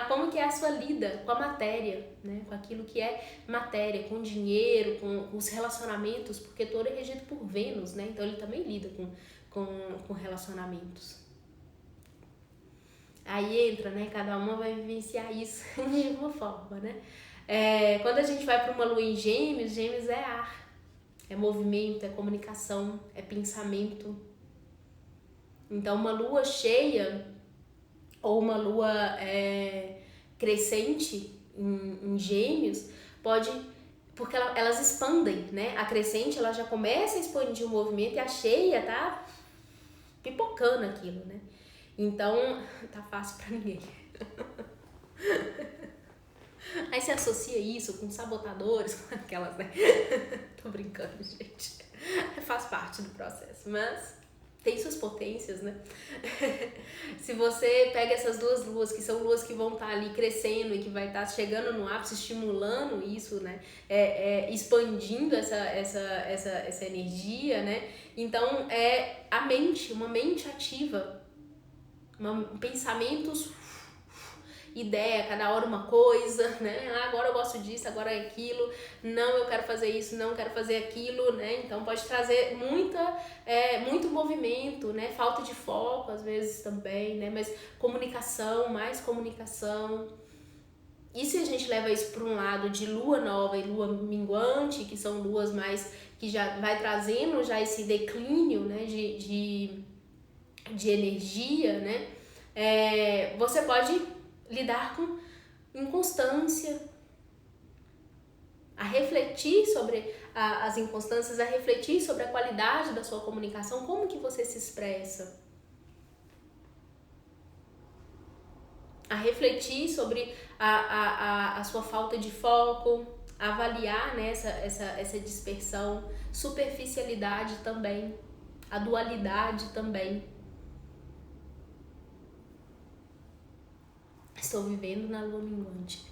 Como que é a sua lida com a matéria, né? Com aquilo que é matéria, com dinheiro, com os relacionamentos, porque Touro é regido por Vênus, né? Então ele também lida com relacionamentos. Aí entra, né? Cada uma vai vivenciar isso de uma forma, né? Quando a gente vai para uma lua em Gêmeos, Gêmeos é ar, é movimento, é comunicação, é pensamento. Então uma lua cheia ou uma lua crescente em Gêmeos pode, porque elas expandem, né? A crescente ela já começa a expandir o movimento e a cheia tá pipocando aquilo, né? Então tá fácil pra ninguém. Aí você associa isso com sabotadores, com aquelas, né? Tô brincando, gente. Faz parte do processo, mas tem suas potências, né? Se você pega essas duas luas, que são luas que vão estar ali crescendo e que vai estar chegando no ápice, estimulando isso, né? Expandindo essa energia, né? Então, a mente, uma mente ativa, pensamentos, ideia, cada hora uma coisa, né? Agora eu gosto disso, agora é aquilo, não, eu quero fazer isso, não quero fazer aquilo, né? Então pode trazer muito movimento, né? Falta de foco às vezes também, né? Mas comunicação, mais comunicação. E se a gente leva isso para um lado de lua nova e lua minguante, que são luas mais que já vai trazendo já esse declínio, né? de energia, né? Você pode lidar com inconstância, a refletir sobre as inconstâncias, a refletir sobre a qualidade da sua comunicação, como que você se expressa, a refletir sobre a sua falta de foco, avaliar, né, essa dispersão, superficialidade também, a dualidade também. Estou vivendo na lua minguante.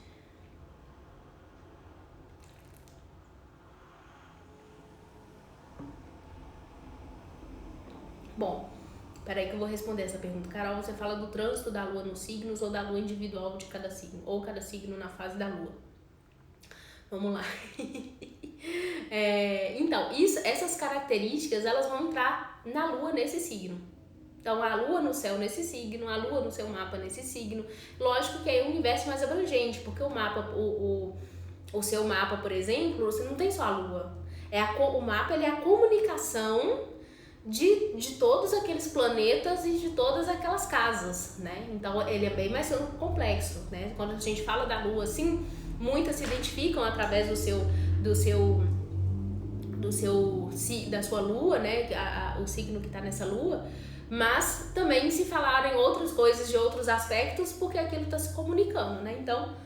Bom, peraí que eu vou responder essa pergunta. Carol, você fala do trânsito da lua nos signos ou da lua individual de cada signo? Ou cada signo na fase da lua? Vamos lá. Então, essas características, elas vão entrar na lua nesse signo. Então, a lua no céu nesse signo, a lua no seu mapa nesse signo. Lógico que é um universo mais abrangente, porque o mapa, o seu mapa, por exemplo, você não tem só a lua. O mapa ele é a comunicação de todos aqueles planetas e de todas aquelas casas, né? Então, ele é bem mais complexo, né? Quando a gente fala da lua, assim, muitas se identificam através da sua lua, né? O signo que está nessa lua. Mas também se falarem outras coisas de outros aspectos, porque aquilo está se comunicando, né? Então,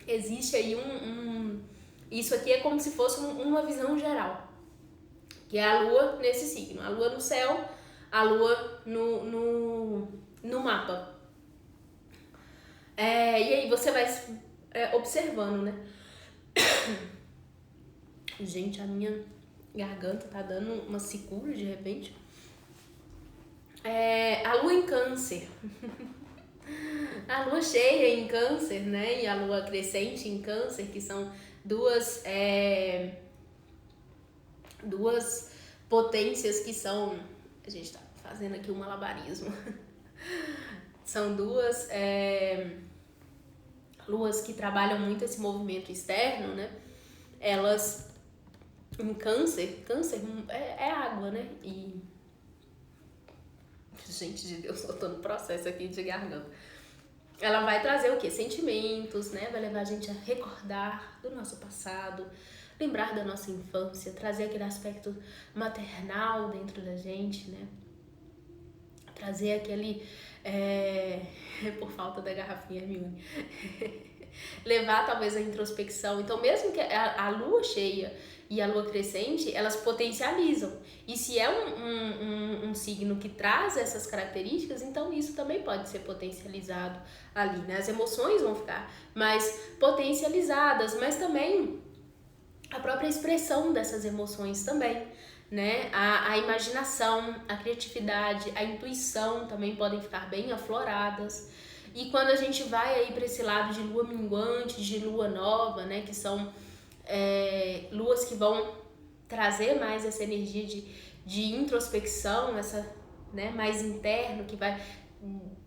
existe aí isso aqui é como se fosse uma visão geral, que é a lua nesse signo, a lua no céu, a lua no mapa. E aí você vai observando, né? Gente, a minha garganta tá dando uma secura de repente. A lua em câncer. A lua cheia em câncer, né? E a lua crescente em câncer, que são duas potências que são... A gente tá fazendo aqui um malabarismo. São duas luas que trabalham muito esse movimento externo, né? Elas... Em câncer é água, né? E... Gente de Deus, eu tô no processo aqui de garganta. Ela vai trazer o quê? Sentimentos, né? Vai levar a gente a recordar do nosso passado, lembrar da nossa infância, trazer aquele aspecto maternal dentro da gente, né? Trazer aquele... por falta da garrafinha, Hermione. Levar talvez a introspecção. Então, mesmo que a lua cheia e a lua crescente, elas potencializam. E se é um signo que traz essas características, então isso também pode ser potencializado ali, né? As emoções vão ficar mais potencializadas, mas também a própria expressão dessas emoções também, né? A imaginação, a criatividade, a intuição também podem ficar bem afloradas. E quando a gente vai aí para esse lado de lua minguante, de lua nova, né? Que são luas que vão trazer mais essa energia de introspecção, essa, né, mais interno, que vai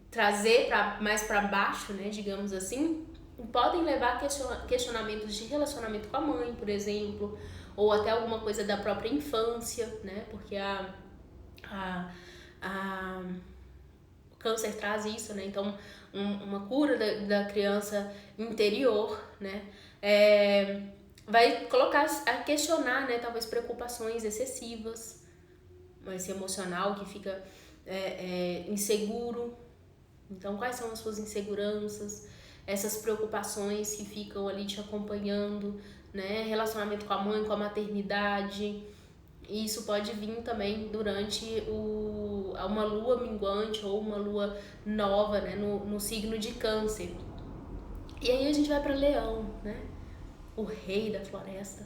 trazer mais para baixo, né, digamos assim, podem levar a questionamentos de relacionamento com a mãe, por exemplo, ou até alguma coisa da própria infância, né, porque o câncer traz isso, né, então uma cura da criança interior, né, vai colocar a questionar, né, talvez preocupações excessivas, esse emocional que fica inseguro. Então, quais são as suas inseguranças, essas preocupações que ficam ali te acompanhando né? Relacionamento com a mãe, com a maternidade. E isso pode vir também durante uma lua minguante ou uma lua nova, né? No signo de Câncer. E aí a gente vai para Leão, né? O rei da floresta.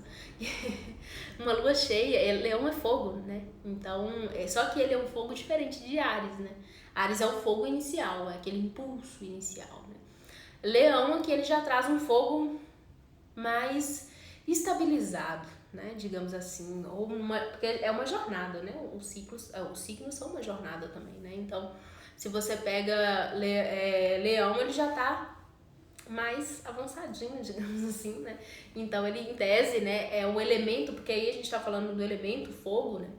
Uma lua cheia, Leão é fogo, né? Então, só que ele é um fogo diferente de Áries, né? Áries é o fogo inicial, é aquele impulso inicial, né? Leão aqui ele já traz um fogo mais estabilizado, né? Digamos assim, ou porque é uma jornada, né? Os signos são uma jornada também, né? Então, se você pega Leão, ele já tá mais avançadinho, digamos assim, né? Então ele, em tese, né, é um elemento, porque aí a gente tá falando do elemento fogo, né?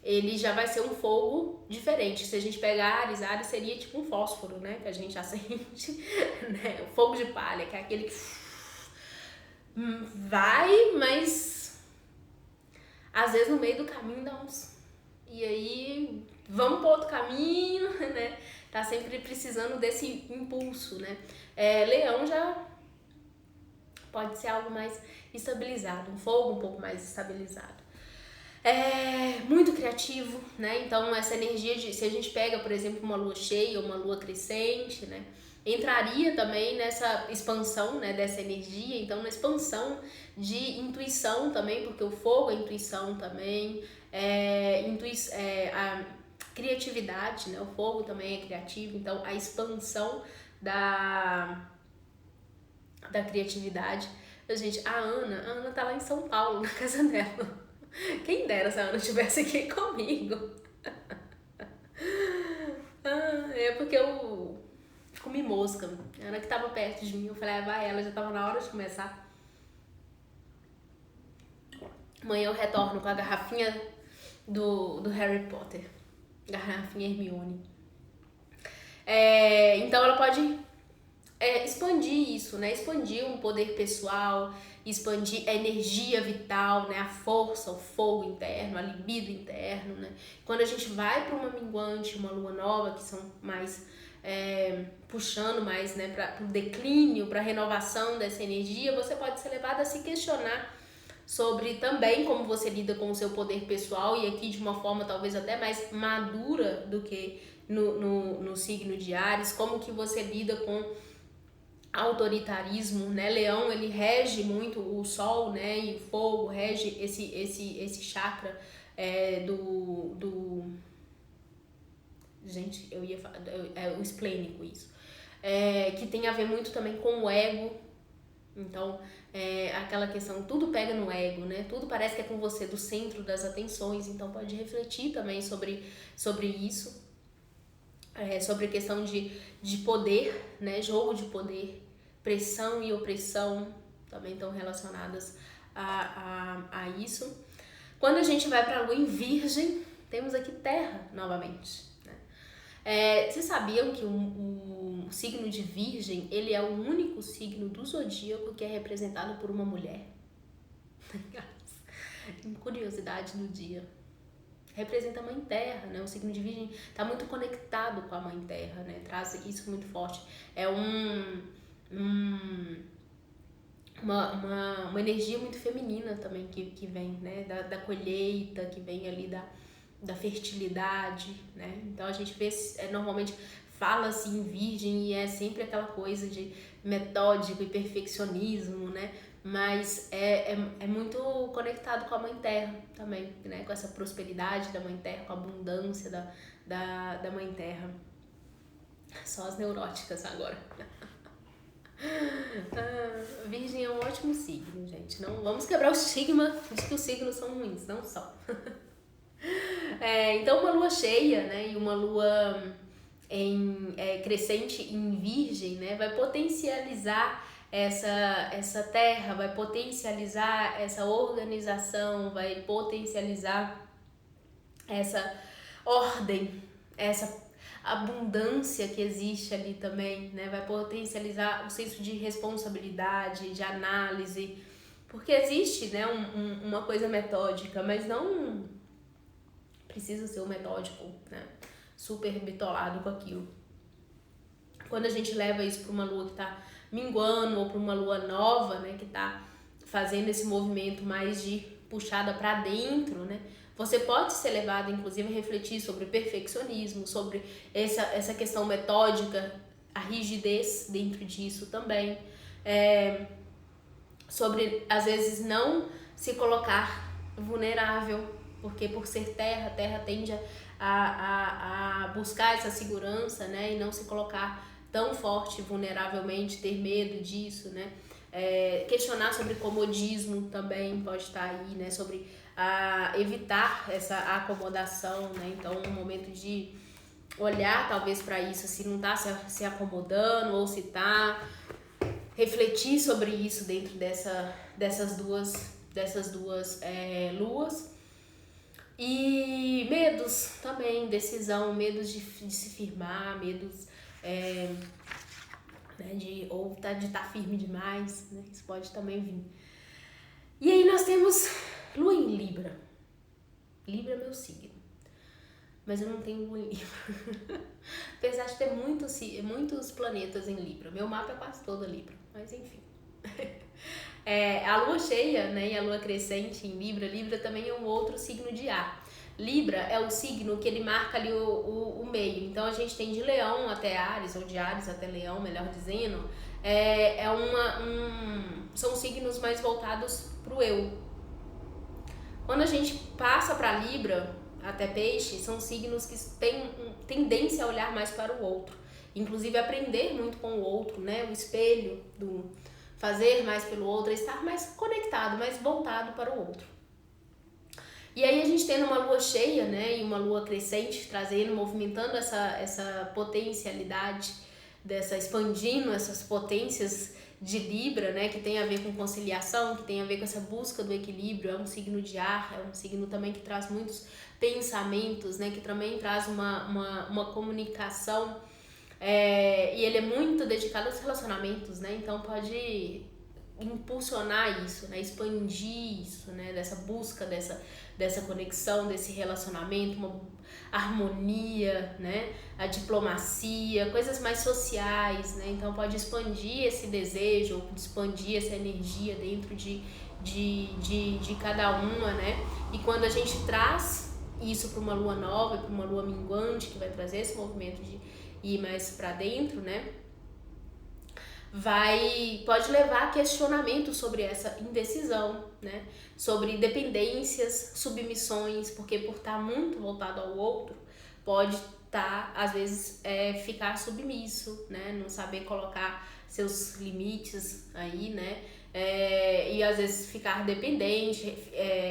Ele já vai ser um fogo diferente. Se a gente pegar Áries seria tipo um fósforo, né? Que a gente acende, né? O fogo de palha, que é aquele que vai, mas às vezes no meio do caminho dá uns... E aí vamos para outro caminho, né? Tá sempre precisando desse impulso, né? Leão já pode ser algo mais estabilizado, um fogo um pouco mais estabilizado. Muito criativo, né? Então essa energia se a gente pega, por exemplo, uma lua cheia ou uma lua crescente, né? Entraria também nessa expansão, né, dessa energia, então na expansão de intuição também, porque o fogo é intuição também, a criatividade, né? O fogo também é criativo, então a expansão da criatividade. Gente, a Ana tá lá em São Paulo, na casa dela. Quem dera se a Ana estivesse aqui comigo. É porque eu comi mosca. A Ana que tava perto de mim, eu falei, vai ela, já tava na hora de começar. Amanhã eu retorno com a garrafinha do Harry Potter. Garrafinha Hermione. Então ela pode expandir isso, né? Expandir um poder pessoal, expandir a energia vital, né? A força, o fogo interno, a libido interno, né? Quando a gente vai para uma minguante, uma lua nova, que são mais puxando mais, né, para o declínio, para a renovação dessa energia, você pode ser levado a se questionar sobre também como você lida com o seu poder pessoal, e aqui de uma forma talvez até mais madura do que no signo de Áries, como que você lida com autoritarismo, né? Leão, ele rege muito o sol, né? E o fogo rege esse chakra gente, eu ia falar, o esplênico, isso. Que tem a ver muito também com o ego. Então, aquela questão, tudo pega no ego, né? Tudo parece que é com você, do centro das atenções. Então, pode refletir também sobre isso. Sobre a questão de poder, né? Jogo de poder, pressão e opressão também estão relacionadas a isso. Quando a gente vai para a lua em Virgem, temos aqui terra novamente, né? Vocês sabiam que o signo de Virgem, ele é o único signo do zodíaco que é representado por uma mulher? Curiosidade do dia. Representa a Mãe Terra, né? O signo de Virgem está muito conectado com a Mãe Terra, né? Traz isso muito forte. É uma energia muito feminina também que vem, né? Da colheita, que vem ali da fertilidade, né? Então a gente vê, normalmente fala-se em Virgem e é sempre aquela coisa de metódico e perfeccionismo, né? Mas é muito conectado com a Mãe Terra também, né? Com essa prosperidade da Mãe Terra, com a abundância da Mãe Terra. Só as neuróticas agora. Virgem é um ótimo signo, gente. Não vamos quebrar o estigma de que os signos são ruins, não só. Então uma lua cheia, né? E uma lua crescente em Virgem, né? Vai potencializar essa terra, vai potencializar essa organização, vai potencializar essa ordem, essa abundância que existe ali também, né? Vai potencializar o senso de responsabilidade, de análise, porque existe, né, uma coisa metódica, mas não precisa ser um metódico, né, super bitolado com aquilo. Quando a gente leva isso para uma lua que tá minguando ou para uma lua nova, né, que tá fazendo esse movimento mais de puxada para dentro, né? Você pode ser levado, inclusive, a refletir sobre o perfeccionismo, sobre essa questão metódica, a rigidez dentro disso também. Sobre, às vezes, não se colocar vulnerável, porque por ser terra, a terra tende a buscar essa segurança, né? E não se colocar tão forte, vulneravelmente, ter medo disso, né? Questionar sobre comodismo também pode estar aí, né? Sobre evitar essa acomodação, né? Então, um momento de olhar talvez para isso, se não está se acomodando ou se está, refletir sobre isso dentro dessas duas luas. E medos também, decisão, medos de se firmar, medos né, de estar firme demais, né? Isso pode também vir. E aí nós temos Lua em Libra. Libra é meu signo, mas eu não tenho Lua em Libra. Apesar de ter muitos planetas em Libra. Meu mapa é quase todo Libra, mas enfim. A lua cheia, né, e a lua crescente em Libra. Libra também é um outro signo de ar. Libra é o signo que ele marca ali o meio. Então a gente tem de Leão até Áries, ou de Áries até Leão, melhor dizendo. São signos mais voltados pro eu. Quando a gente passa para Libra até Peixe, são signos que têm tendência a olhar mais para o outro. Inclusive aprender muito com o outro, né? O espelho do fazer mais pelo outro, estar mais conectado, mais voltado para o outro. E aí a gente tendo uma lua cheia, né, e uma lua crescente, movimentando essa potencialidade, expandindo essas potências de Libra, né, que tem a ver com conciliação, que tem a ver com essa busca do equilíbrio. É um signo de ar, é um signo também que traz muitos pensamentos, né, que também traz uma comunicação, e ele é muito dedicado aos relacionamentos, né, então pode impulsionar isso, né, expandir isso, né, dessa busca, dessa conexão, desse relacionamento, uma harmonia, né, a diplomacia, coisas mais sociais, né, então pode expandir esse desejo, expandir essa energia dentro de cada uma, né, e quando a gente traz isso para uma lua nova, para uma lua minguante, que vai trazer esse movimento de ir mais para dentro, né, pode levar a questionamento sobre essa indecisão, né? Sobre dependências, submissões, porque por estar muito voltado ao outro, pode às vezes, ficar submisso, né? Não saber colocar seus limites aí, né? E às vezes ficar dependente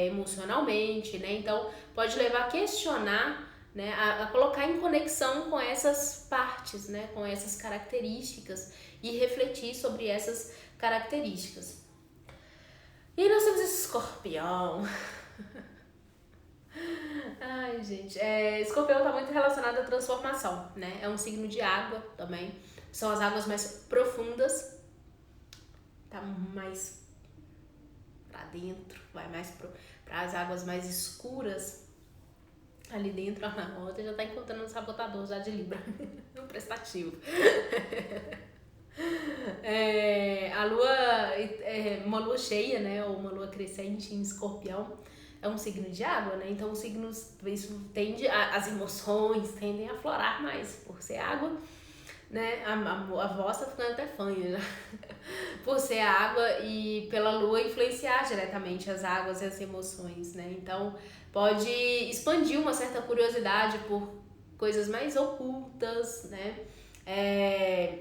emocionalmente, né? Então pode levar a questionar, né? A colocar em conexão com essas partes, né? Com essas características, e refletir sobre essas características. E nós temos esse Escorpião. Ai, gente. Escorpião está muito relacionado à transformação, né? É um signo de água também. São as águas mais profundas. Tá mais pra dentro. Vai mais para as águas mais escuras. Ali dentro, ó, na outra já tá encontrando um sabotador já de Libra. Um prestativo. A lua, uma lua cheia, né, ou uma lua crescente em Escorpião, é um signo de água, né, então os signos, isso tende, as emoções tendem a aflorar mais, por ser água, né, a voz tá ficando até fanha já, por ser água e pela lua influenciar diretamente as águas e as emoções, né, então pode expandir uma certa curiosidade por coisas mais ocultas, né,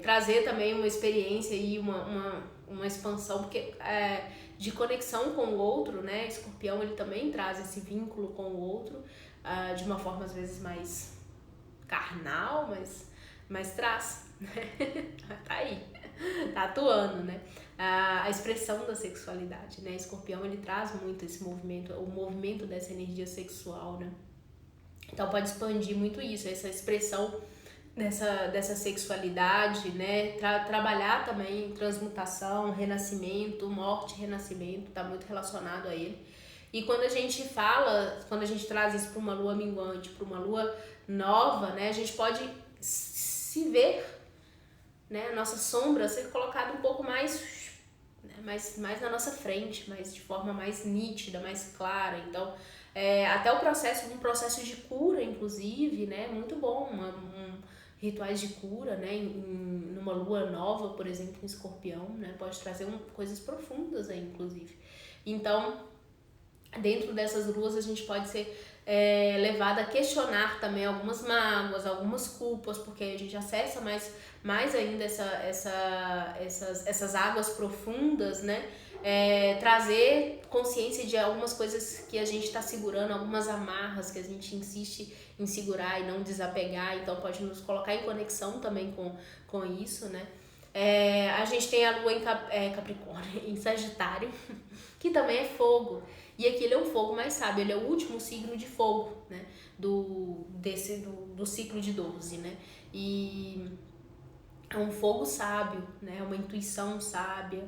trazer também uma experiência e uma expansão, porque de conexão com o outro, né? Escorpião, ele também traz esse vínculo com o outro, de uma forma às vezes mais carnal, mas traz, né? Tá aí, tá atuando, né? A expressão da sexualidade, né? Escorpião, ele traz muito esse movimento, o movimento dessa energia sexual, né? Então pode expandir muito isso, essa expressão dessa sexualidade, né? Trabalhar também transmutação, renascimento, morte, renascimento, tá muito relacionado a ele. E quando a gente traz isso para uma lua minguante, para uma lua nova, né? A gente pode se ver, né? A nossa sombra ser colocada um pouco mais né? Mais na nossa frente, mais de forma mais nítida, mais clara. Então, até um processo de cura, inclusive, né? Muito bom, rituais de cura, né? Numa lua nova, por exemplo, em Escorpião, né? Pode trazer coisas profundas aí, inclusive. Então, dentro dessas luas a gente pode ser levado a questionar também algumas mágoas, algumas culpas, porque a gente acessa mais ainda essas águas profundas, né? Trazer consciência de algumas coisas que a gente está segurando, algumas amarras que a gente insiste em segurar e não desapegar, então pode nos colocar em conexão também com isso, né? A gente tem a lua em Capricórnio, em Sagitário, que também é fogo. E aqui ele é um fogo mais sábio, ele é o último signo de fogo, né? Do ciclo de 12, né? E é um fogo sábio, né? Uma intuição sábia.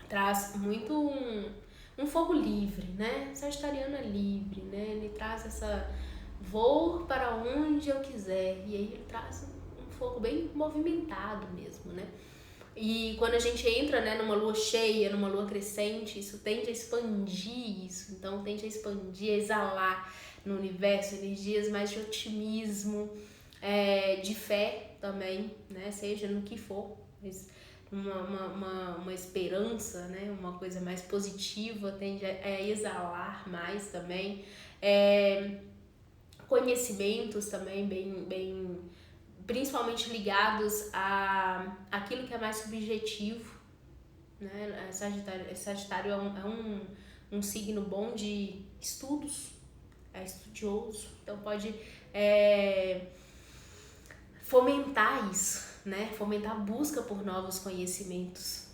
Traz muito um fogo livre, né? Sagitariano é livre, né? Ele traz vou para onde eu quiser. E aí ele traz um fogo bem movimentado mesmo, né? E quando a gente entra, né, numa lua cheia, numa lua crescente, isso tende a expandir isso. Então, tende a expandir, a exalar no universo energias mais de otimismo, de fé também, né? Seja no que for, uma esperança, né? Uma coisa mais positiva, tende a exalar mais também. Conhecimentos também bem principalmente ligados a aquilo que é mais subjetivo, né? Sagitário é um signo bom de estudos, é estudioso, então pode fomentar isso, né? Fomentar a busca por novos conhecimentos.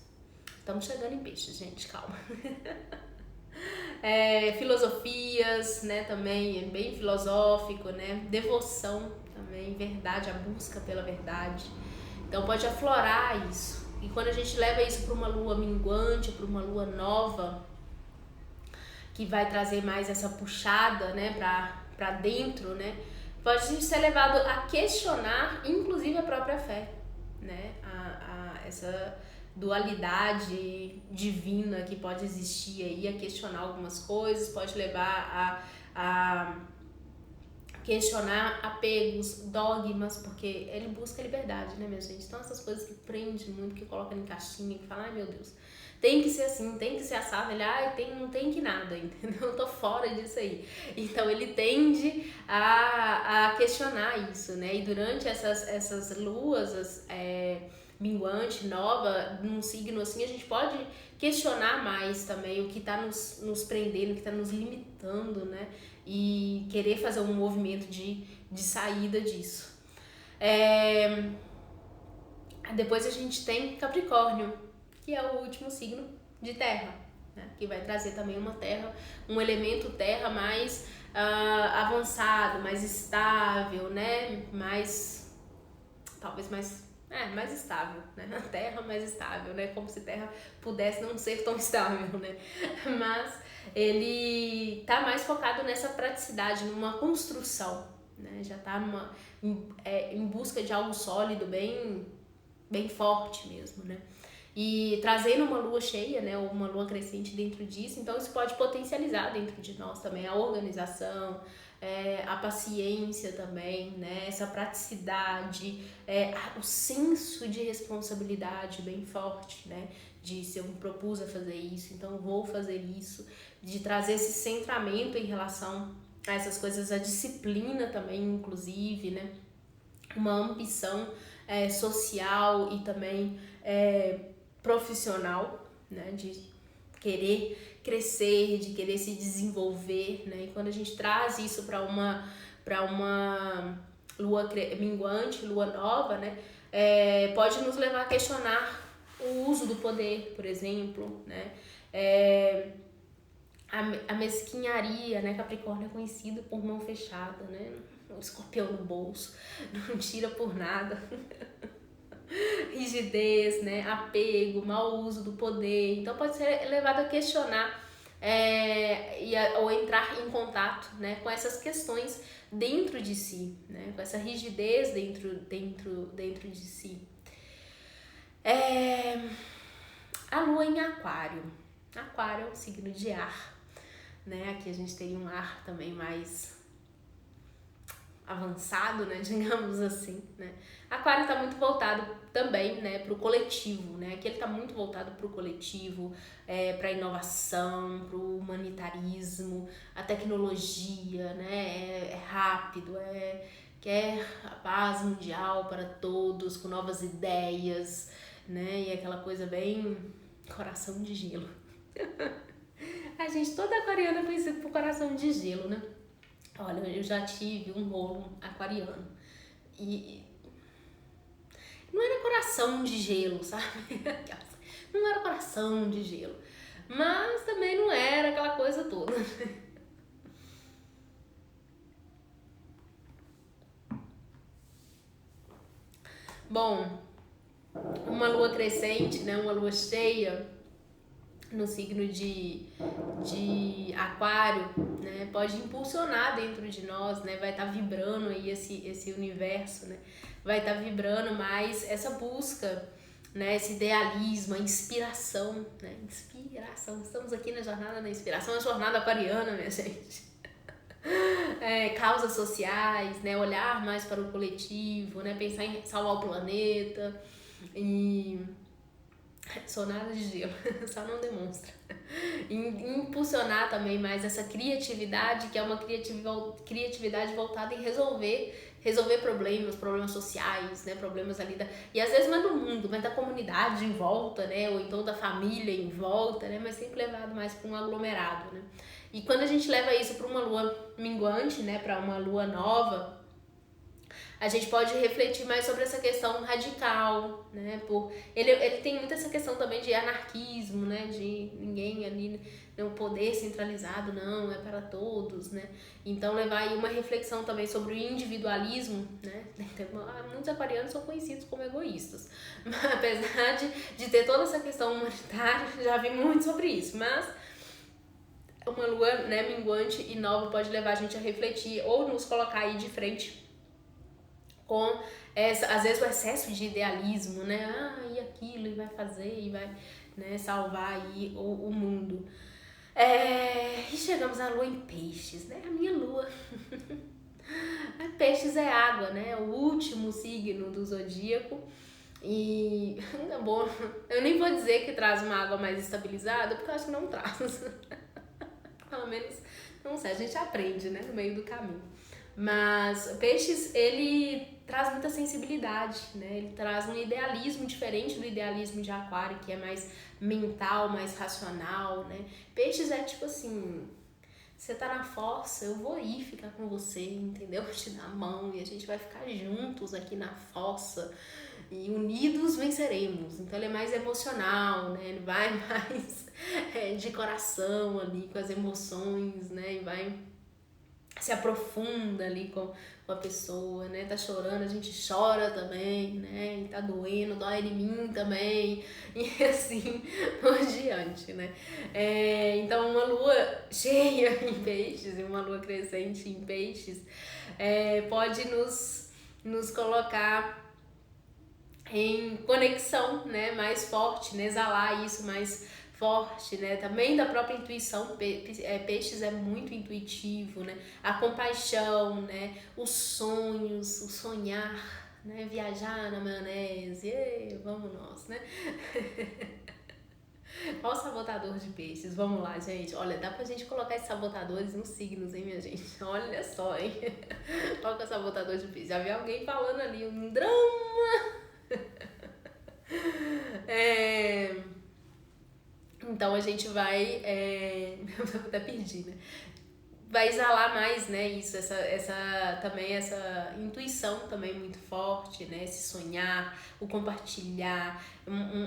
Estamos chegando em peixes, gente, calma. Filosofias, né? Também é bem filosófico, né? Devoção também, verdade, a busca pela verdade. Então pode aflorar isso. E quando a gente leva isso para uma lua minguante, para uma lua nova, que vai trazer mais essa puxada, né, para dentro, né? Pode ser levado a questionar, inclusive, a própria fé, né? Essa dualidade divina que pode existir aí, a questionar algumas coisas, pode levar a questionar apegos, dogmas, porque ele busca liberdade, né, minha gente? Então essas coisas que prendem muito, que colocam em caixinha, que falam, ai meu Deus, tem que ser assim, tem que ser assado, ele, não tem que nada, entendeu? Eu tô fora disso aí. Então ele tende a questionar isso, né? E durante essas luas, minguante, nova, num signo assim, a gente pode questionar mais também o que tá nos prendendo, o que tá nos limitando, né? E querer fazer um movimento de saída disso. Depois a gente tem Capricórnio, que é o último signo de terra, né? Que vai trazer também um elemento terra mais avançado, mais estável, né? Talvez mais estável, né? A terra mais estável, né? Como se terra pudesse não ser tão estável, né? Mas ele tá mais focado nessa praticidade, numa construção, né? Já tá em busca de algo sólido, bem forte mesmo, né? E trazendo uma lua cheia, né, ou uma lua crescente dentro disso, então isso pode potencializar dentro de nós também a organização, a paciência também, né, essa praticidade, o senso de responsabilidade bem forte, né, de se eu me propus a fazer isso, então vou fazer isso, de trazer esse centramento em relação a essas coisas, a disciplina também, inclusive, né, uma ambição social e também profissional, né, de querer crescer, de querer se desenvolver, né, e quando a gente traz isso para uma lua minguante, lua nova, né, pode nos levar a questionar o uso do poder, por exemplo, né, a mesquinharia, né, Capricórnio é conhecido por mão fechada, né, um escorpião no bolso, não tira por nada. Rigidez, né, apego, mau uso do poder. Então pode ser levado a questionar ou entrar em contato, né, com essas questões dentro de si, né, com essa rigidez dentro de si. É, a lua em aquário. Aquário é um signo de ar, né? Aqui a gente teria um ar também mais avançado, né, digamos assim, né. Aquário está muito voltado também, né, para o coletivo, né, aqui ele está muito voltado para o coletivo, para a inovação, para o humanitarismo, a tecnologia, né, é rápido, quer a paz mundial para todos, com novas ideias, né, e aquela coisa bem coração de gelo. A gente toda aquariana é conhecida por coração de gelo, né. Olha, eu já tive um rolo aquariano e não era coração de gelo, sabe? Não era coração de gelo, mas também não era aquela coisa toda. Bom, uma lua crescente, né, uma lua cheia no signo de aquário, né, pode impulsionar dentro de nós, né, vai estar vibrando aí esse universo, né, vai estar vibrando mais essa busca, né, esse idealismo, a inspiração, né, inspiração, estamos aqui na jornada da inspiração, a jornada aquariana, minha gente. Causas sociais, né, olhar mais para o coletivo, né, pensar em salvar o planeta e sou nada de gelo, só não demonstra. Impulsionar também mais essa criatividade, que é uma criatividade voltada em resolver problemas sociais, né, problemas ali e às vezes não é do mundo, mas da comunidade em volta, né, ou então da família em volta, né, mas sempre levado mais para um aglomerado, né. E quando a gente leva isso para uma lua minguante, né, para uma lua nova, a gente pode refletir mais sobre essa questão radical, né? Ele tem muito essa questão também de anarquismo, né? De ninguém ali, né? O poder centralizado, não, é para todos, né? Então levar aí uma reflexão também sobre o individualismo, né? Muitos aquarianos são conhecidos como egoístas, mas, apesar de ter toda essa questão humanitária, já vi muito sobre isso, mas uma lua, né, minguante e nova pode levar a gente a refletir ou nos colocar aí de frente com às vezes o excesso de idealismo, né? E aquilo, e vai fazer, e vai, né, salvar aí o mundo. E chegamos à lua em peixes, né? A minha lua. Peixes é água, né? O último signo do zodíaco. E, bom, eu nem vou dizer que traz uma água mais estabilizada, porque eu acho que não traz. Pelo menos, não sei, a gente aprende, né, no meio do caminho. Mas peixes, ele traz muita sensibilidade, né? Ele traz um idealismo diferente do idealismo de aquário, que é mais mental, mais racional, né? Peixes é tipo assim, você tá na força, eu vou ir ficar com você, entendeu? Te dar a mão e a gente vai ficar juntos aqui na fossa e unidos venceremos. Então ele é mais emocional, né? Ele vai mais de coração ali, com as emoções, né? E vai se aprofunda ali com a pessoa, né? Tá chorando, a gente chora também, né? E tá doendo, dói em mim também, e assim por diante, né? Então, uma lua cheia em peixes e uma lua crescente em peixes pode nos colocar em conexão, né? Mais forte, né? Exalar isso mais forte, né? Também da própria intuição, peixes é muito intuitivo, né? A compaixão, né? Os sonhos, o sonhar, né? Viajar na maionese, vamos nós, né? Qual o sabotador de peixes? Vamos lá, gente. Olha, dá pra gente colocar esses sabotadores nos signos, hein, minha gente? Olha só, hein? Qual que é o sabotador de peixes? Já vi alguém falando ali, um drama. Então a gente vai, até perdi, né? Vai exalar mais, né, isso, também essa intuição também muito forte, né, esse sonhar, o compartilhar,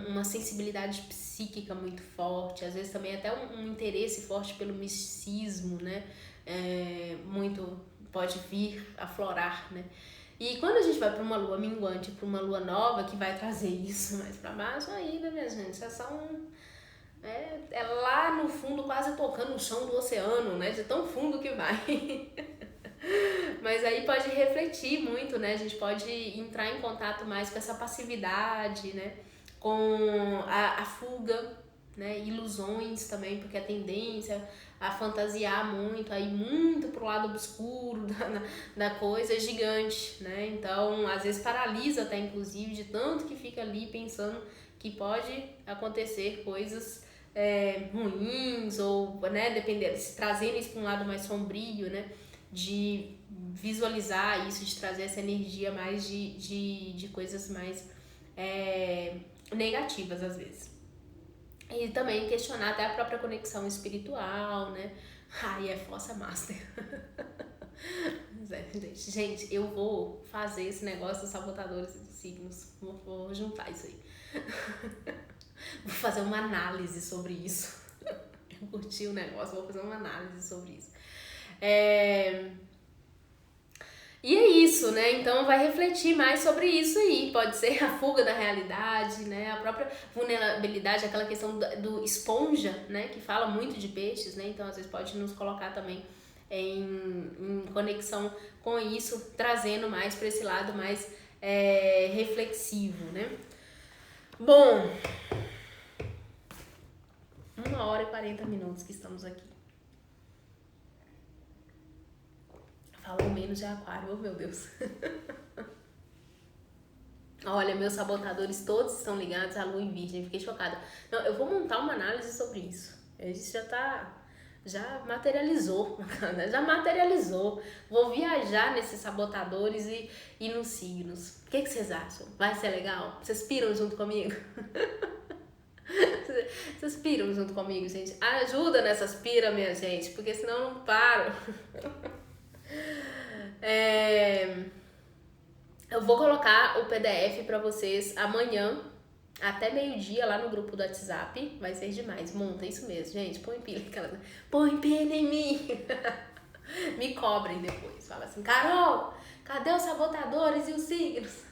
uma sensibilidade psíquica muito forte, às vezes também até um interesse forte pelo misticismo, né, muito pode vir aflorar, né. E quando a gente vai para uma lua minguante, para uma lua nova, que vai trazer isso mais para baixo, aí, né, minha gente, já são... É lá no fundo, quase tocando o chão do oceano, né? De tão fundo que vai. Mas aí pode refletir muito, né? A gente pode entrar em contato mais com essa passividade, né? com a fuga, né? Ilusões também, porque a tendência a fantasiar muito, a ir muito pro lado obscuro da coisa é gigante, né? Então, às vezes paralisa até, inclusive, de tanto que fica ali pensando que pode acontecer coisas ruins, ou, né, dependendo, trazendo isso para um lado mais sombrio, né? De visualizar isso, de trazer essa energia mais de coisas mais negativas, às vezes. E também questionar até a própria conexão espiritual, né? Ai, é Fossa Master. Gente, eu vou fazer esse negócio dos sabotadores de signos. Vou juntar isso aí. Vou fazer uma análise sobre isso. Eu curti o negócio, vou fazer uma análise sobre isso. E é isso, né? Então vai refletir mais sobre isso aí. Pode ser a fuga da realidade, né? A própria vulnerabilidade, aquela questão do esponja, né? Que fala muito de peixes, né? Então às vezes pode nos colocar também em conexão com isso, trazendo mais para esse lado mais reflexivo, né? Bom, 1h40 que estamos aqui. Falou menos de aquário, oh meu Deus. Olha, meus sabotadores todos estão ligados à lua em virgem, fiquei chocada. Não, eu vou montar uma análise sobre isso. Isso já materializou, já materializou. Vou viajar nesses sabotadores e nos signos. O que vocês acham? Vai ser legal? Vocês piram junto comigo? Vocês piram junto comigo, gente? Ajuda nessas piras, minha gente, porque senão eu não paro. Eu vou colocar o PDF pra vocês amanhã, até meio-dia, lá no grupo do WhatsApp. Vai ser demais. Monta, isso mesmo, gente. Põe pilha, põe pilha em mim. Me cobrem depois. Fala assim, Carol, cadê os sabotadores e os signos?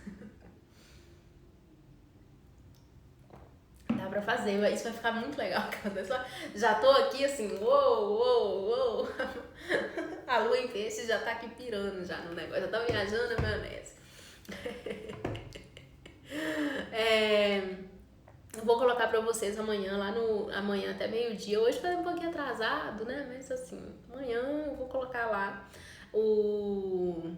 Dá pra fazer, isso vai ficar muito legal. Já tô aqui assim, uou. A lua em peixe já tá aqui pirando já no negócio, já tá viajando na maionese. Eu vou colocar pra vocês amanhã, amanhã até meio-dia. Hoje foi um pouquinho atrasado, né? Mas assim, amanhã eu vou colocar lá o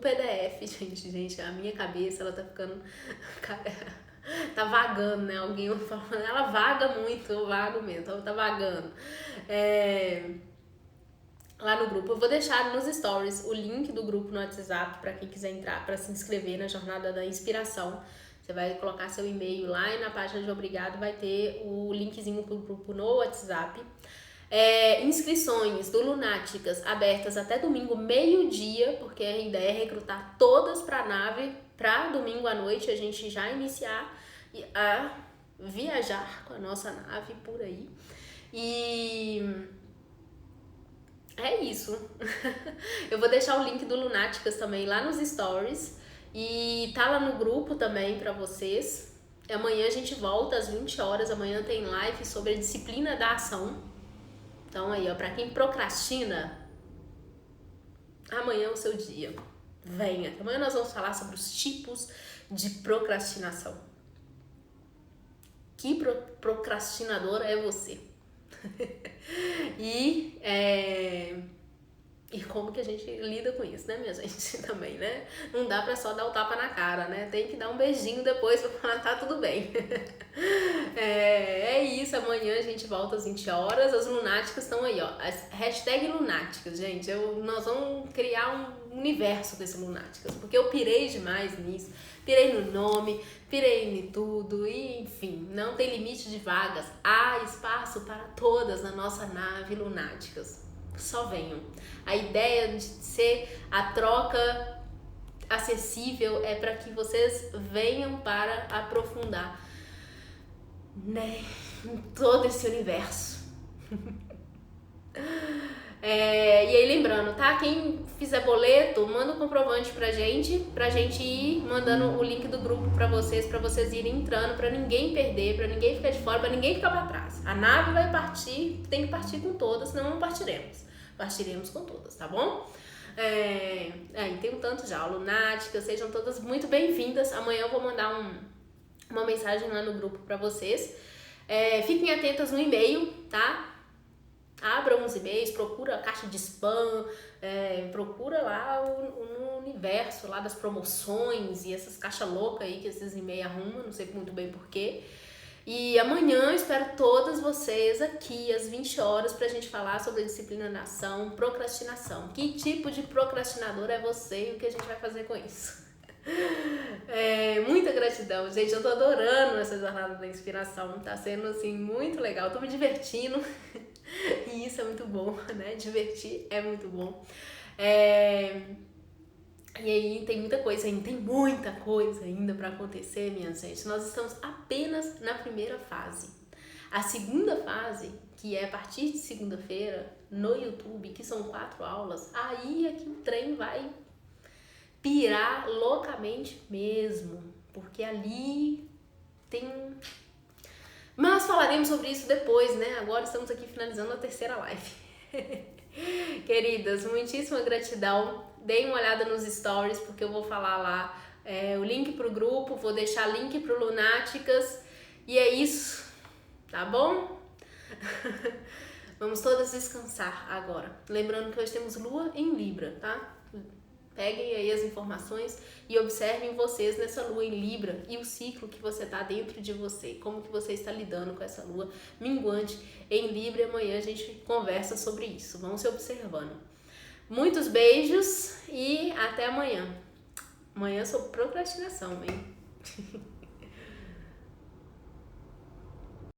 PDF, gente, a minha cabeça, ela tá ficando... Tá vagando, né? Alguém falando, ela vaga muito, eu vago mesmo, então tá vagando. Lá no grupo, eu vou deixar nos stories o link do grupo no WhatsApp pra quem quiser entrar, pra se inscrever na Jornada da Inspiração. Você vai colocar seu e-mail lá e na página de obrigado vai ter o linkzinho pro grupo no WhatsApp. Inscrições do Lunáticas abertas até domingo, meio-dia, porque a ideia é recrutar todas pra nave pra domingo à noite a gente já iniciar a viajar com a nossa nave por aí. E é isso. Eu vou deixar o link do Lunáticas também lá nos stories e tá lá no grupo também pra vocês. Amanhã a gente volta às 20 horas, amanhã tem live sobre a disciplina da ação. Então aí, ó, pra quem procrastina, amanhã é o seu dia. Venha. Amanhã nós vamos falar sobre os tipos de procrastinação. Que procrastinador é você? E como que a gente lida com isso, né, minha gente? Também, né? Não dá pra só dar o tapa na cara, né? Tem que dar um beijinho depois pra falar, tá tudo bem. É isso, amanhã a gente volta às 20 horas. As lunáticas estão aí, ó. Hashtag lunáticas, gente. Nós vamos criar um universo desse lunáticas, porque eu pirei demais nisso. Pirei no nome, pirei em tudo, e enfim, não tem limite de vagas. Há espaço para todas na nossa nave lunáticas. Só venham. A ideia de ser a troca acessível é para que vocês venham para aprofundar, né, em todo esse universo. E aí lembrando, tá? Quem fizer boleto, manda um comprovante pra gente ir mandando o link do grupo pra vocês irem entrando, pra ninguém perder, pra ninguém ficar de fora, pra ninguém ficar pra trás. A nave vai partir, tem que partir com todas, senão não partiremos. Partiremos com todas, tá bom? E tem um tanto já, lunáticas, sejam todas muito bem-vindas. Amanhã eu vou mandar uma mensagem lá no grupo pra vocês. Fiquem atentas no e-mail, tá? Abram os e-mails, procura a caixa de spam, procura lá no universo lá das promoções e essas caixas loucas aí que esses e-mails arrumam, não sei muito bem porquê. E amanhã eu espero todas vocês aqui às 20 horas pra gente falar sobre a disciplina da ação, procrastinação. Que tipo de procrastinador é você e o que a gente vai fazer com isso? Muita gratidão, gente. Eu tô adorando essa jornada da inspiração. Tá sendo assim muito legal. Tô me divertindo. E isso é muito bom, né? Divertir é muito bom. E aí tem muita coisa ainda pra acontecer, minha gente. Nós estamos apenas na primeira fase. A segunda fase, que é a partir de segunda-feira, no YouTube, que são 4 aulas, aí é que o trem vai pirar loucamente mesmo. Porque ali tem... Mas falaremos sobre isso depois, né? Agora estamos aqui finalizando a terceira live. Queridas, muitíssima gratidão. Deem uma olhada nos stories, porque eu vou falar lá o link pro grupo, vou deixar link pro Lunáticas. E é isso, tá bom? Vamos todas descansar agora. Lembrando que hoje temos Lua em Libra, tá? Peguem aí as informações e observem vocês nessa lua em Libra e o ciclo que você tá dentro de você, como que você está lidando com essa lua minguante em Libra. E amanhã a gente conversa sobre isso, vão se observando. Muitos beijos e até amanhã. Amanhã sobre procrastinação, hein?